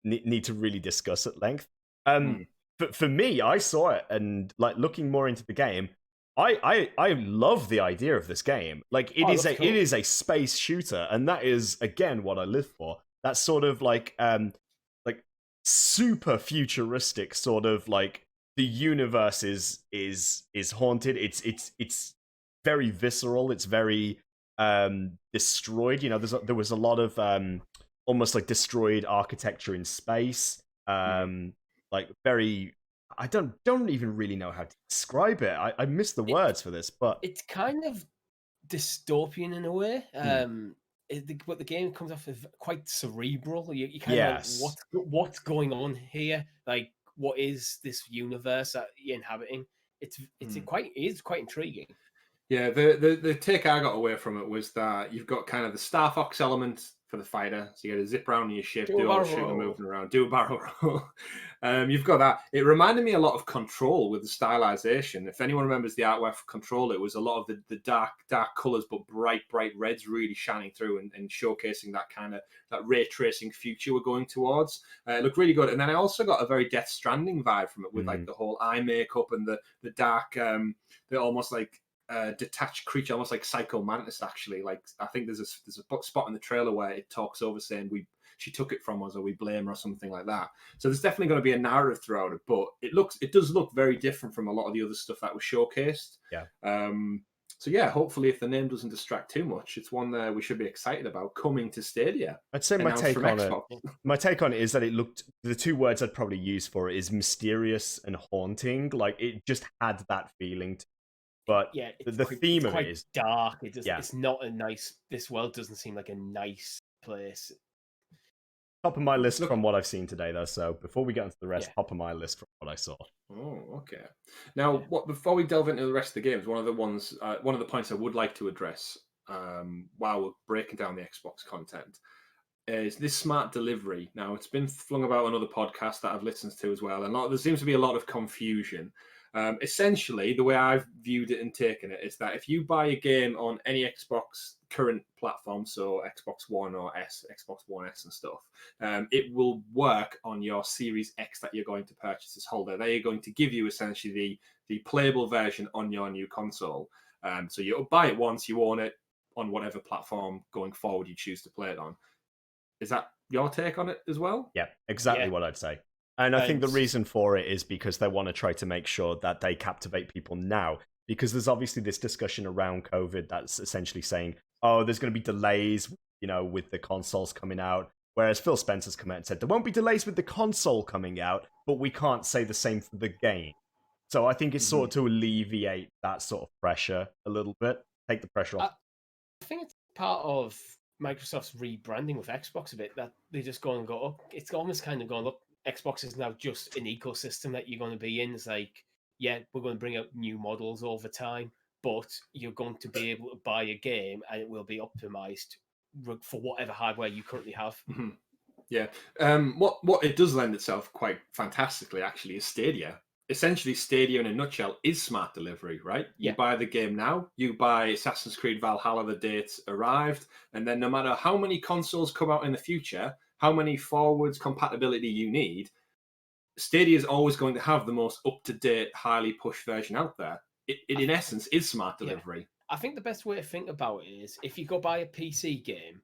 really discuss at length. But for me, I saw it, and like looking more into the game, I love the idea of this game. Like, it is a space shooter, and that is again what I live for. That sort of like super futuristic sort of like the universe is haunted. It's very visceral. It's very destroyed. You know, there was a lot of almost like destroyed architecture in space. Like very. I don't even really know how to describe it. I miss the words for this, but it's kind of dystopian in a way. But the game comes off as quite cerebral. You kind of like, what's going on here? Like, what is this universe that you're inhabiting? It's quite intriguing. Yeah, the take I got away from it was that you've got kind of the Star Fox element for the fighter, so you got to zip around in your ship, do all the shooting, moving around, do a barrel roll. You've got that. It reminded me a lot of Control with the stylization. If anyone remembers the artwork for Control, it was a lot of the dark colors, but bright reds really shining through and showcasing that kind of that ray tracing future we're going towards. It looked really good. And then I also got a very Death Stranding vibe from it with like the whole eye makeup and the dark, the almost like detached creature, almost like Psycho Mantis. Actually, like I think there's a spot in the trailer where it talks over saying she took it from us, or we blame her, or something like that. So there's definitely going to be a narrative throughout it, but it does look very different from a lot of the other stuff that was showcased. Yeah. So yeah, hopefully if the name doesn't distract too much, it's one that we should be excited about coming to Stadia. I'd say my take on it is that it looked, the two words I'd probably use for it is mysterious and haunting. Like, it just had that feeling to. But yeah, the theme of it is dark. It's not a nice. This world doesn't seem like a nice place. Top of my list from what I've seen today, though. So before we get into the rest, top of my list from what I saw. Oh, okay. Now, before we delve into the rest of the games, one of the points I would like to address while we're breaking down the Xbox content is this smart delivery. Now, it's been flung about on other podcasts that I've listened to as well, and there seems to be a lot of confusion. Essentially, the way I've viewed it and taken it is that if you buy a game on any Xbox current platform, so Xbox One or Xbox One S and stuff, it will work on your Series X that you're going to purchase as holder. They're going to give you essentially the playable version on your new console. So you'll buy it once, you own it on whatever platform going forward you choose to play it on. Is that your take on it as well? Yeah, exactly what I'd say. And I think the reason for it is because they want to try to make sure that they captivate people now. Because there's obviously this discussion around COVID that's essentially saying, oh, there's going to be delays, with the consoles coming out. Whereas Phil Spencer's come out and said, there won't be delays with the console coming out, but we can't say the same for the game. So I think it's sort of to alleviate that sort of pressure a little bit, take the pressure off. I think it's part of Microsoft's rebranding with Xbox a bit, that they just go up. It's almost kind of gone, look, Xbox is now just an ecosystem that you're going to be in. It's like, yeah, we're going to bring out new models over time, but you're going to be able to buy a game and it will be optimized for whatever hardware you currently have. Mm-hmm. Yeah. What it does lend itself quite fantastically, actually, is Stadia. Essentially, Stadia in a nutshell is smart delivery, right? You Yeah. buy the game now, you buy Assassin's Creed Valhalla the day it's arrived, and then no matter how many consoles come out in the future, how many forwards compatibility you need, Stadia is always going to have the most up-to-date, highly pushed version out there. It in essence, is smart delivery. I think the best way to think about it is if you go buy a PC game,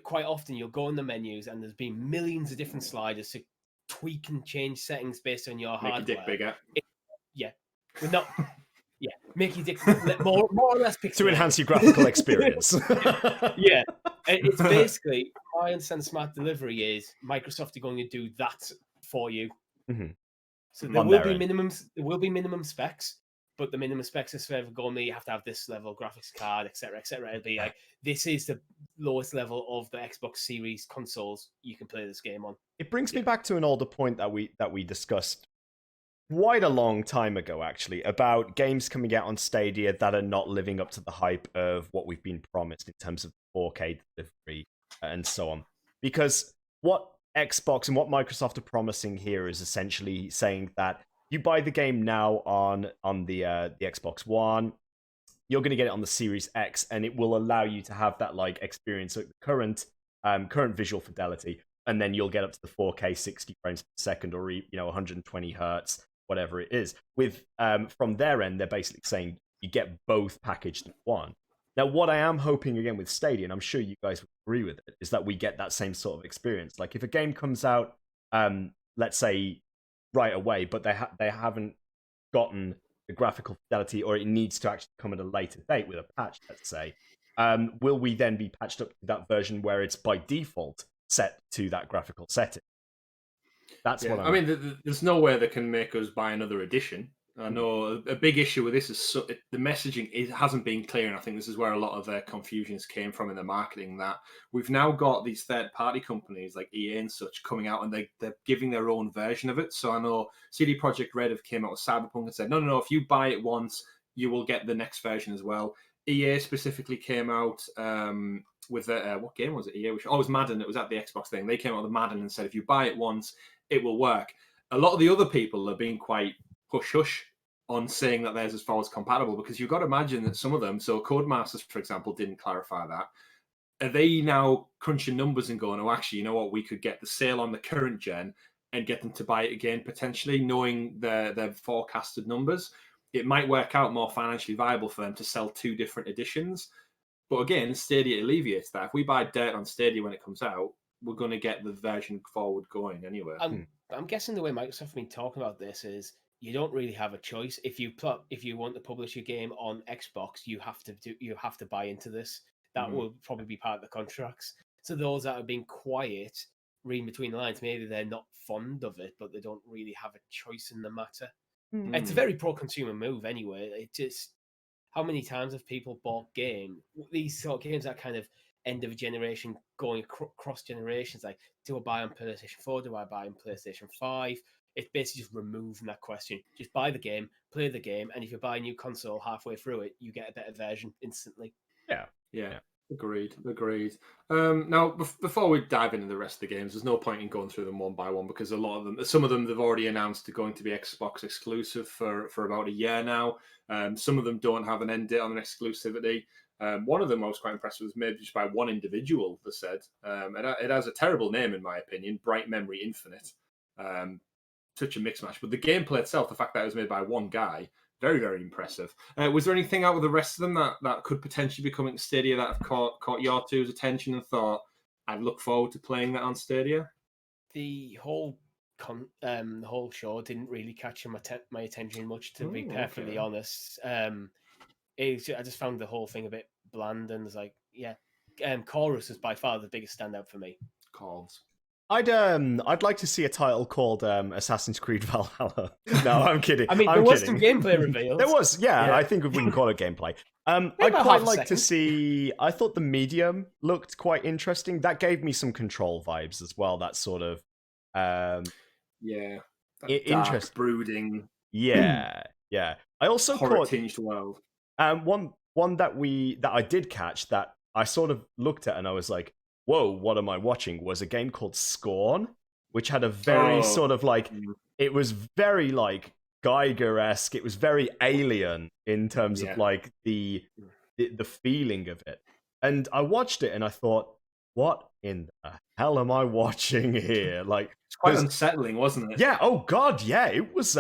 quite often you'll go in the menus and there's been millions of different sliders to tweak and change settings based on your Make hardware. your dick bigger. We're not. Yeah, make your dick more or less pixelated. To enhance your graphical experience. Yeah, it's basically, my understand smart delivery is Microsoft are going to do that for you. Mm-hmm. So there will be minimums. There will be minimum specs, but the minimum specs is forever going to you have to have this level of graphics card, etc., etc. It'll be like this is the lowest level of the Xbox Series consoles you can play this game on. It brings me back to an older point that we discussed quite a long time ago, actually, about games coming out on Stadia that are not living up to the hype of what we've been promised in terms of 4K delivery and so on. Because what Xbox and what Microsoft are promising here is essentially saying that you buy the game now on the Xbox One, you're going to get it on the Series X, and it will allow you to have that like experience at the current visual fidelity, and then you'll get up to the 4K 60 frames per second or 120 hertz, whatever it is. With from their end, they're basically saying you get both packaged in one. Now, what I am hoping again with Stadia, and I'm sure you guys would agree with it, is that we get that same sort of experience. Like if a game comes out, let's say right away, but they haven't gotten the graphical fidelity, or it needs to actually come at a later date with a patch, let's say, will we then be patched up to that version where it's by default set to that graphical setting? That's what I mean, there's no way they can make us buy another edition. I know a big issue with this is the messaging hasn't been clear, and I think this is where a lot of their confusions came from in the marketing, that we've now got these third-party companies like EA and such coming out, and they're giving their own version of it. So I know CD Projekt Red have came out with Cyberpunk and said, no, if you buy it once, you will get the next version as well. EA specifically came out with what game was it? EA, it was Madden. It was at the Xbox thing. They came out with Madden and said, if you buy it once, it will work. A lot of the other people are being quite hush-hush on saying that theirs is forwards compatible, because you've got to imagine that some of them, so Codemasters, for example, didn't clarify that. Are they now crunching numbers and going, oh, actually, you know what, we could get the sale on the current gen and get them to buy it again, potentially, knowing their forecasted numbers? It might work out more financially viable for them to sell two different editions. But again, Stadia alleviates that. If we buy dirt on Stadia when it comes out, we're going to get the version forward going anyway. I'm guessing the way Microsoft have been talking about this is you don't really have a choice. If you want to publish a game on Xbox, you have to buy into this. That will probably be part of the contracts. So those that are being quiet, reading between the lines, maybe they're not fond of it, but they don't really have a choice in the matter. It's a very pro-consumer move anyway. It just, how many times have people bought these sort of games that kind of end of a generation going across generations, like, do I buy on PlayStation 4, do I buy on PlayStation 5? It's basically just removing that question. Just buy the game, play the game, and if you buy a new console halfway through it, you get a better version instantly. Yeah. Agreed. Now, before we dive into the rest of the games, there's no point in going through them one by one, because some of them they've already announced are going to be Xbox exclusive for about a year now. Some of them don't have an end date on an exclusivity. One of them I was quite impressed with was made just by one individual, they said. It has a terrible name, in my opinion, Bright Memory Infinite. Such a mix match. But the gameplay itself, the fact that it was made by one guy, very, very impressive. Was there anything out of the rest of them that could potentially be coming to Stadia that have caught your two's attention and thought, I'd look forward to playing that on Stadia? The whole show didn't really catch my attention much, to be perfectly honest. I just found the whole thing a bit bland, and was like, Chorus was by far the biggest standout for me. Calls. I'd like to see a title called Assassin's Creed Valhalla. No, I'm kidding. I mean, there was some gameplay reveals. There was, yeah. I think we can call it gameplay. I'd quite like to see. I thought the Medium looked quite interesting. That gave me some Control vibes as well. That sort of Yeah, that dark, Interest. brooding, Yeah, yeah. I also caught horror-tinged world. one that I did catch that I sort of looked at and I was like, "Whoa, what am I watching?" Was a game called Scorn, which had a very Oh, sort of like it was very like Geiger-esque. It was very alien in terms of yeah. like the feeling of it. And I watched it and I thought, "What in the hell am I watching here?" Like, It's quite 'cause- unsettling, wasn't it? yeah. Oh God, yeah. It was.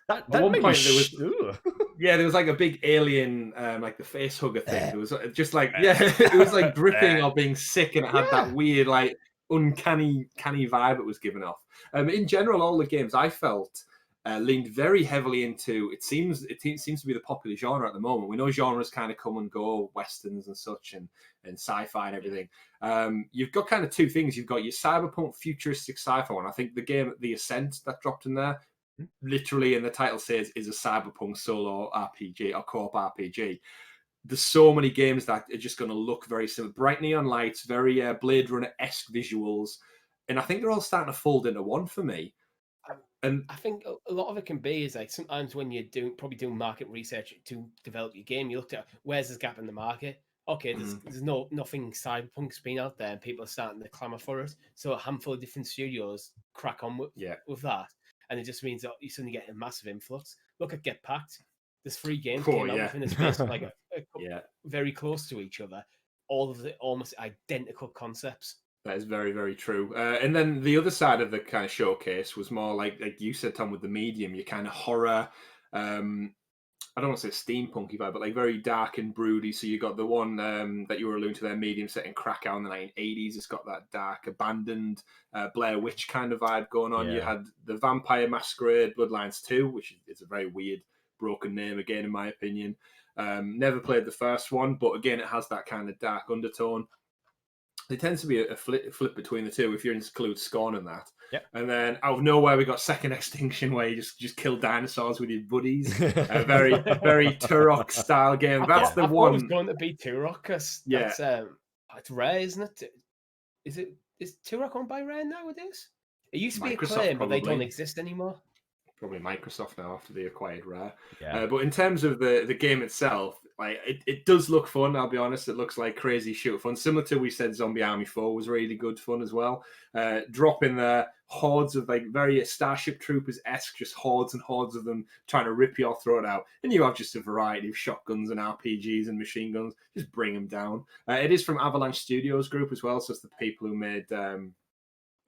That At one made me. point, there was Ugh. yeah, there was like a big alien, like the face hugger thing. There was just like it was like dripping or being sick, and it had that Yeah. weird, like uncanny vibe it was giving off. In general, all the games I felt leaned very heavily into. It seems to be the popular genre at the moment. We know genres kind of come and go, westerns and such, and sci-fi and everything. You've got kind of two things. You've got your cyberpunk futuristic sci-fi one. I think the game The Ascent that dropped in there, literally, and the title says, is a cyberpunk solo RPG or co-op RPG. There's so many games that are just going to look very similar. Bright neon lights, very Blade Runner-esque visuals, and I think they're all starting to fold into one for me. And I think a lot of it can be is like sometimes when you're probably doing market research to develop your game, you looked at where's this gap in the market. Okay, there's nothing Cyberpunk's been out there, and people are starting to clamour for it. So a handful of different studios crack on with that, and it just means that you suddenly get a massive influx. Look at Get Packed. There's 3 games came out within a space of like a very close to each other. All of the almost identical concepts. that is very, very true. And then the other side of the kind of showcase was more like you said, Tom, with the medium, your kind of horror. I don't want to say steampunky vibe, but like very dark and broody. So you got the one that you were alluding to there, medium set in Krakow in the 1980s. It's got that dark, abandoned Blair Witch kind of vibe going on. You had the Vampire Masquerade Bloodlines 2, which is a very weird, broken name again, in my opinion. Never played the first one, but again, it has that kind of dark undertone. There tends to be a flip between the two if you include Scorn and that. Yep. And then out of nowhere, we got Second Extinction, where you just kill dinosaurs with your buddies. A very Turok style game. That's the I one. It was going to be Turok because that's it's Rare, isn't it? Is Turok owned by Rare nowadays? It used to be Acclaim, but they don't exist anymore. Probably Microsoft now after they acquired Rare. Yeah. But in terms of the game itself, like it does look fun. I'll be honest, it looks like crazy shoot fun. Similar to we said, Zombie Army 4 was really good fun as well. Drop in there hordes of like very Starship Troopers-esque, just hordes and hordes of them trying to rip your throat out, and you have just a variety of shotguns and RPGs and machine guns. Just bring them down. It is from Avalanche Studios Group as well, so it's the people who made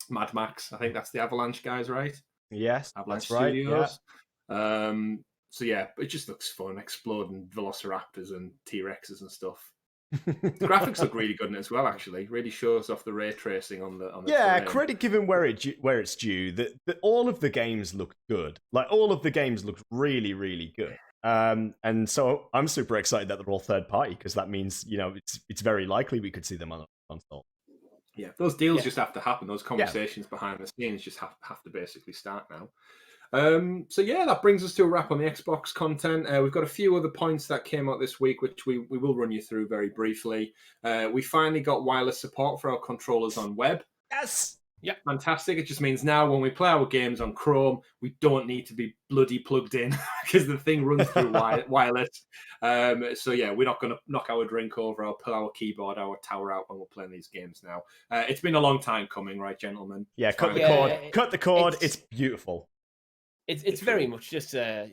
Mad Max. I think that's the Avalanche guys, right? Yes, Avalanche that's right. Studios. Yeah. So yeah, it just looks fun, exploding velociraptors and T-Rexes and stuff. The graphics look really good in it as well, actually. Really shows off the ray tracing on the yeah, terrain. credit given where it's due. That all of the games look good. Like all of the games look really, really good. And so I'm super excited that they're all third party because that means it's very likely we could see them on a console. Yeah, those deals just have to happen. Those conversations behind the scenes just have to basically start now. So yeah, that brings us to a wrap on the Xbox content. We've got a few other points that came out this week, which we will run you through very briefly. We finally got wireless support for our controllers on web. Yes! Yeah, fantastic. It just means now when we play our games on Chrome, we don't need to be bloody plugged in because the thing runs through wireless. So yeah, we're not going to knock our drink over or pull our keyboard, our tower out when we're playing these games now. It's been a long time coming, right, gentlemen? Yeah, cut the cord. Cut the cord. It's beautiful. It's very much just a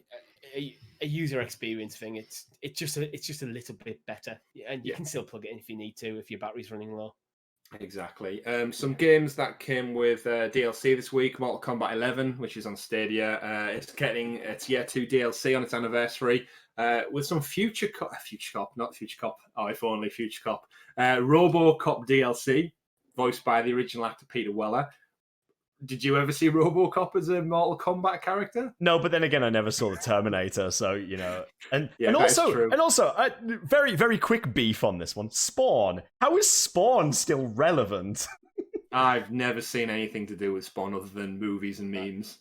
user experience thing. It's just a little bit better, and you can still plug it in if you need to if your battery's running low. Exactly. Some games that came with DLC this week: Mortal Kombat 11, which is on Stadia. It's getting its Year 2 DLC on its anniversary with some Future Cop. Oh, if only Future Cop. RoboCop DLC, voiced by the original actor Peter Weller. Did you ever see RoboCop as a Mortal Kombat character? No, but then again, I never saw the Terminator, so and true. very, very quick beef on this one. Spawn. How is Spawn still relevant? I've never seen anything to do with Spawn other than movies and memes.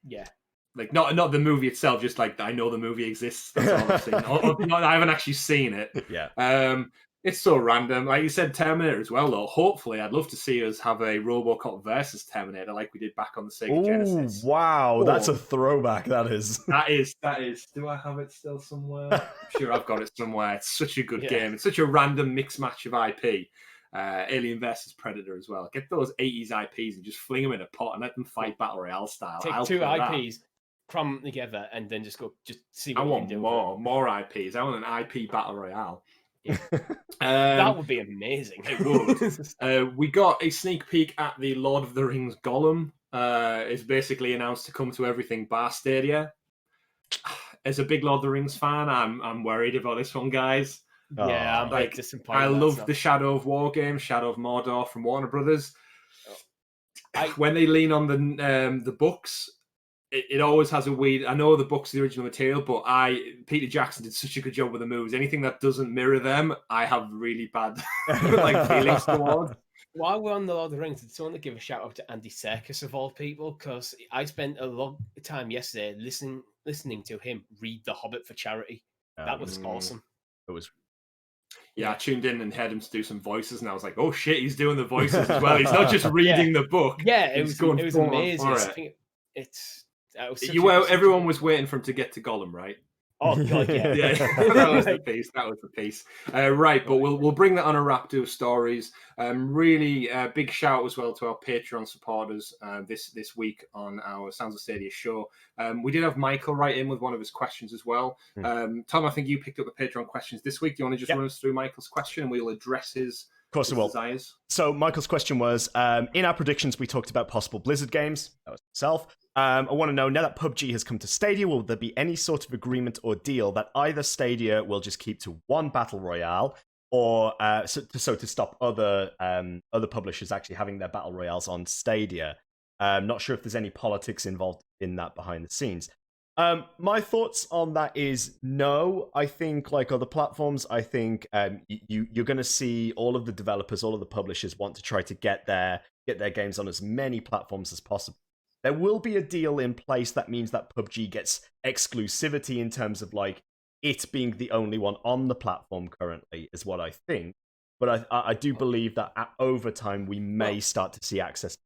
Yeah, like not the movie itself, just like I know the movie exists. That's all I've seen. I haven't actually seen it. Yeah. It's so random. Like you said, Terminator as well, though. Hopefully, I'd love to see us have a RoboCop versus Terminator like we did back on the Sega Genesis. Wow, that's a throwback, that is. That is. Do I have it still somewhere? I'm sure I've got it somewhere. It's such a good game. It's such a random mix match of IP. Alien versus Predator as well. Get those 80s IPs and just fling them in a pot and let them fight Battle Royale style. Take two IPs, cram them together, and then just see what you can do. More IPs. I want an IP Battle Royale. Yeah. That would be amazing. It would. We got a sneak peek at the Lord of the Rings Gollum. It's basically announced to come to everything bar Stadia. As a big Lord of the Rings fan, I'm worried about this one, guys. Yeah, I'm like disappointed. I love the Shadow of War game, Shadow of Mordor from Warner Brothers. When they lean on the books, it always has a weird. I know the books are the original material, but Peter Jackson did such a good job with the movies. Anything that doesn't mirror them, I have really bad feelings towards. While we're on the Lord of the Rings, I just want to give a shout out to Andy Serkis of all people, because I spent a long time yesterday listening to him read The Hobbit for charity. That was awesome. It was. Yeah, I tuned in and heard him do some voices, and I was like, "Oh shit, he's doing the voices as well. He's not just reading the book." Yeah, it was amazing. I think everyone was waiting for him to get to Gollum, right? Oh god, yeah. That was the piece. Right, but we'll bring that on a wrap to stories. Really big shout as well to our Patreon supporters this week on our Sounds of Stadia show. We did have Michael write in with one of his questions as well. Tom, I think you picked up the Patreon questions this week. Do you want to just run us through Michael's question and we'll address his desires? So Michael's question was, in our predictions, we talked about possible Blizzard games. That was himself. I want to know, now that PUBG has come to Stadia, will there be any sort of agreement or deal that either Stadia will just keep to one battle royale, or so to stop other publishers actually having their battle royales on Stadia? Not sure if there's any politics involved in that behind the scenes. My thoughts on that is no. I think, like other platforms, I think you're going to see all of the developers, all of the publishers want to try to get their games on as many platforms as possible. There will be a deal in place that means that PUBG gets exclusivity in terms of like it being the only one on the platform currently, is what I think. But I do believe that over time we may start to see access.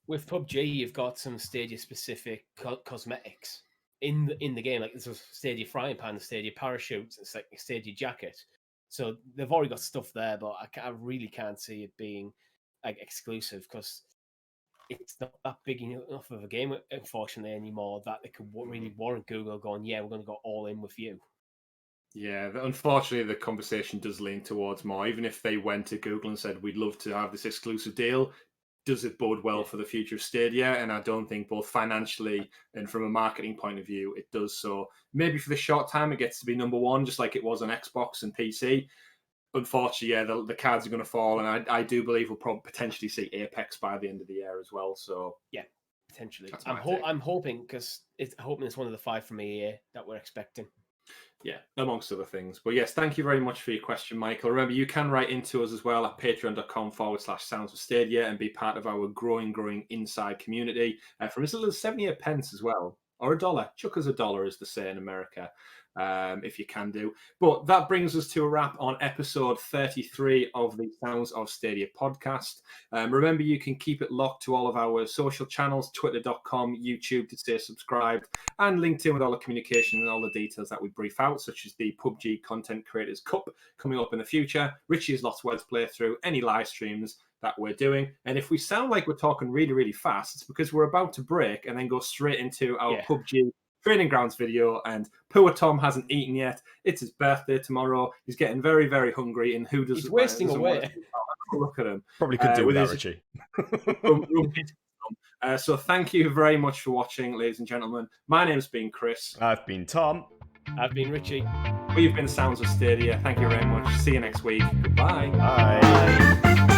With PUBG, you've got some Stadia-specific cosmetics in the game, like there's a Stadia frying pan, a Stadia parachute, it's like a Stadia jacket. So they've already got stuff there, but I really can't see it being like exclusive, because it's not that big enough of a game, unfortunately, anymore, that they could really warrant Google going, yeah, we're going to go all in with you. Yeah, unfortunately, the conversation does lean towards more. Even if they went to Google and said, we'd love to have this exclusive deal, does it bode well for the future of Stadia? And I don't think, both financially and from a marketing point of view, it does. So maybe for the short time, it gets to be number one, just like it was on Xbox and PC. Unfortunately, yeah, the cards are going to fall, and I do believe we'll probably potentially see Apex by the end of the year as well. So yeah, potentially. I'm hoping, because it's one of the 5 from EA that we're expecting. Yeah, amongst other things. But yes, thank you very much for your question, Michael. Remember, you can write into us as well at patreon.com/Sounds of Stadia and be part of our growing inside community from as little as 78 pence as well, or $1. Chuck us $1, as they say in America. If you can do. But that brings us to a wrap on episode 33 of the Sounds of Stadia podcast. Remember, you can keep it locked to all of our social channels, twitter.com, YouTube to stay subscribed, and LinkedIn with all the communication and all the details that we brief out, such as the PUBG Content Creators Cup coming up in the future, Richie's Lost Words playthrough, any live streams that we're doing. And if we sound like we're talking really fast, it's because we're about to break and then go straight into our PUBG training grounds video, and poor Tom hasn't eaten yet. It's his birthday tomorrow. He's getting very hungry, and who doesn't? He's wasting away. Look at him. Probably could do without Richie. So thank you very much for watching, ladies and gentlemen. My name's been Chris. I've been Tom. I've been Richie. We've been Sounds of Stadia. Thank you very much. See you next week. Goodbye. Bye.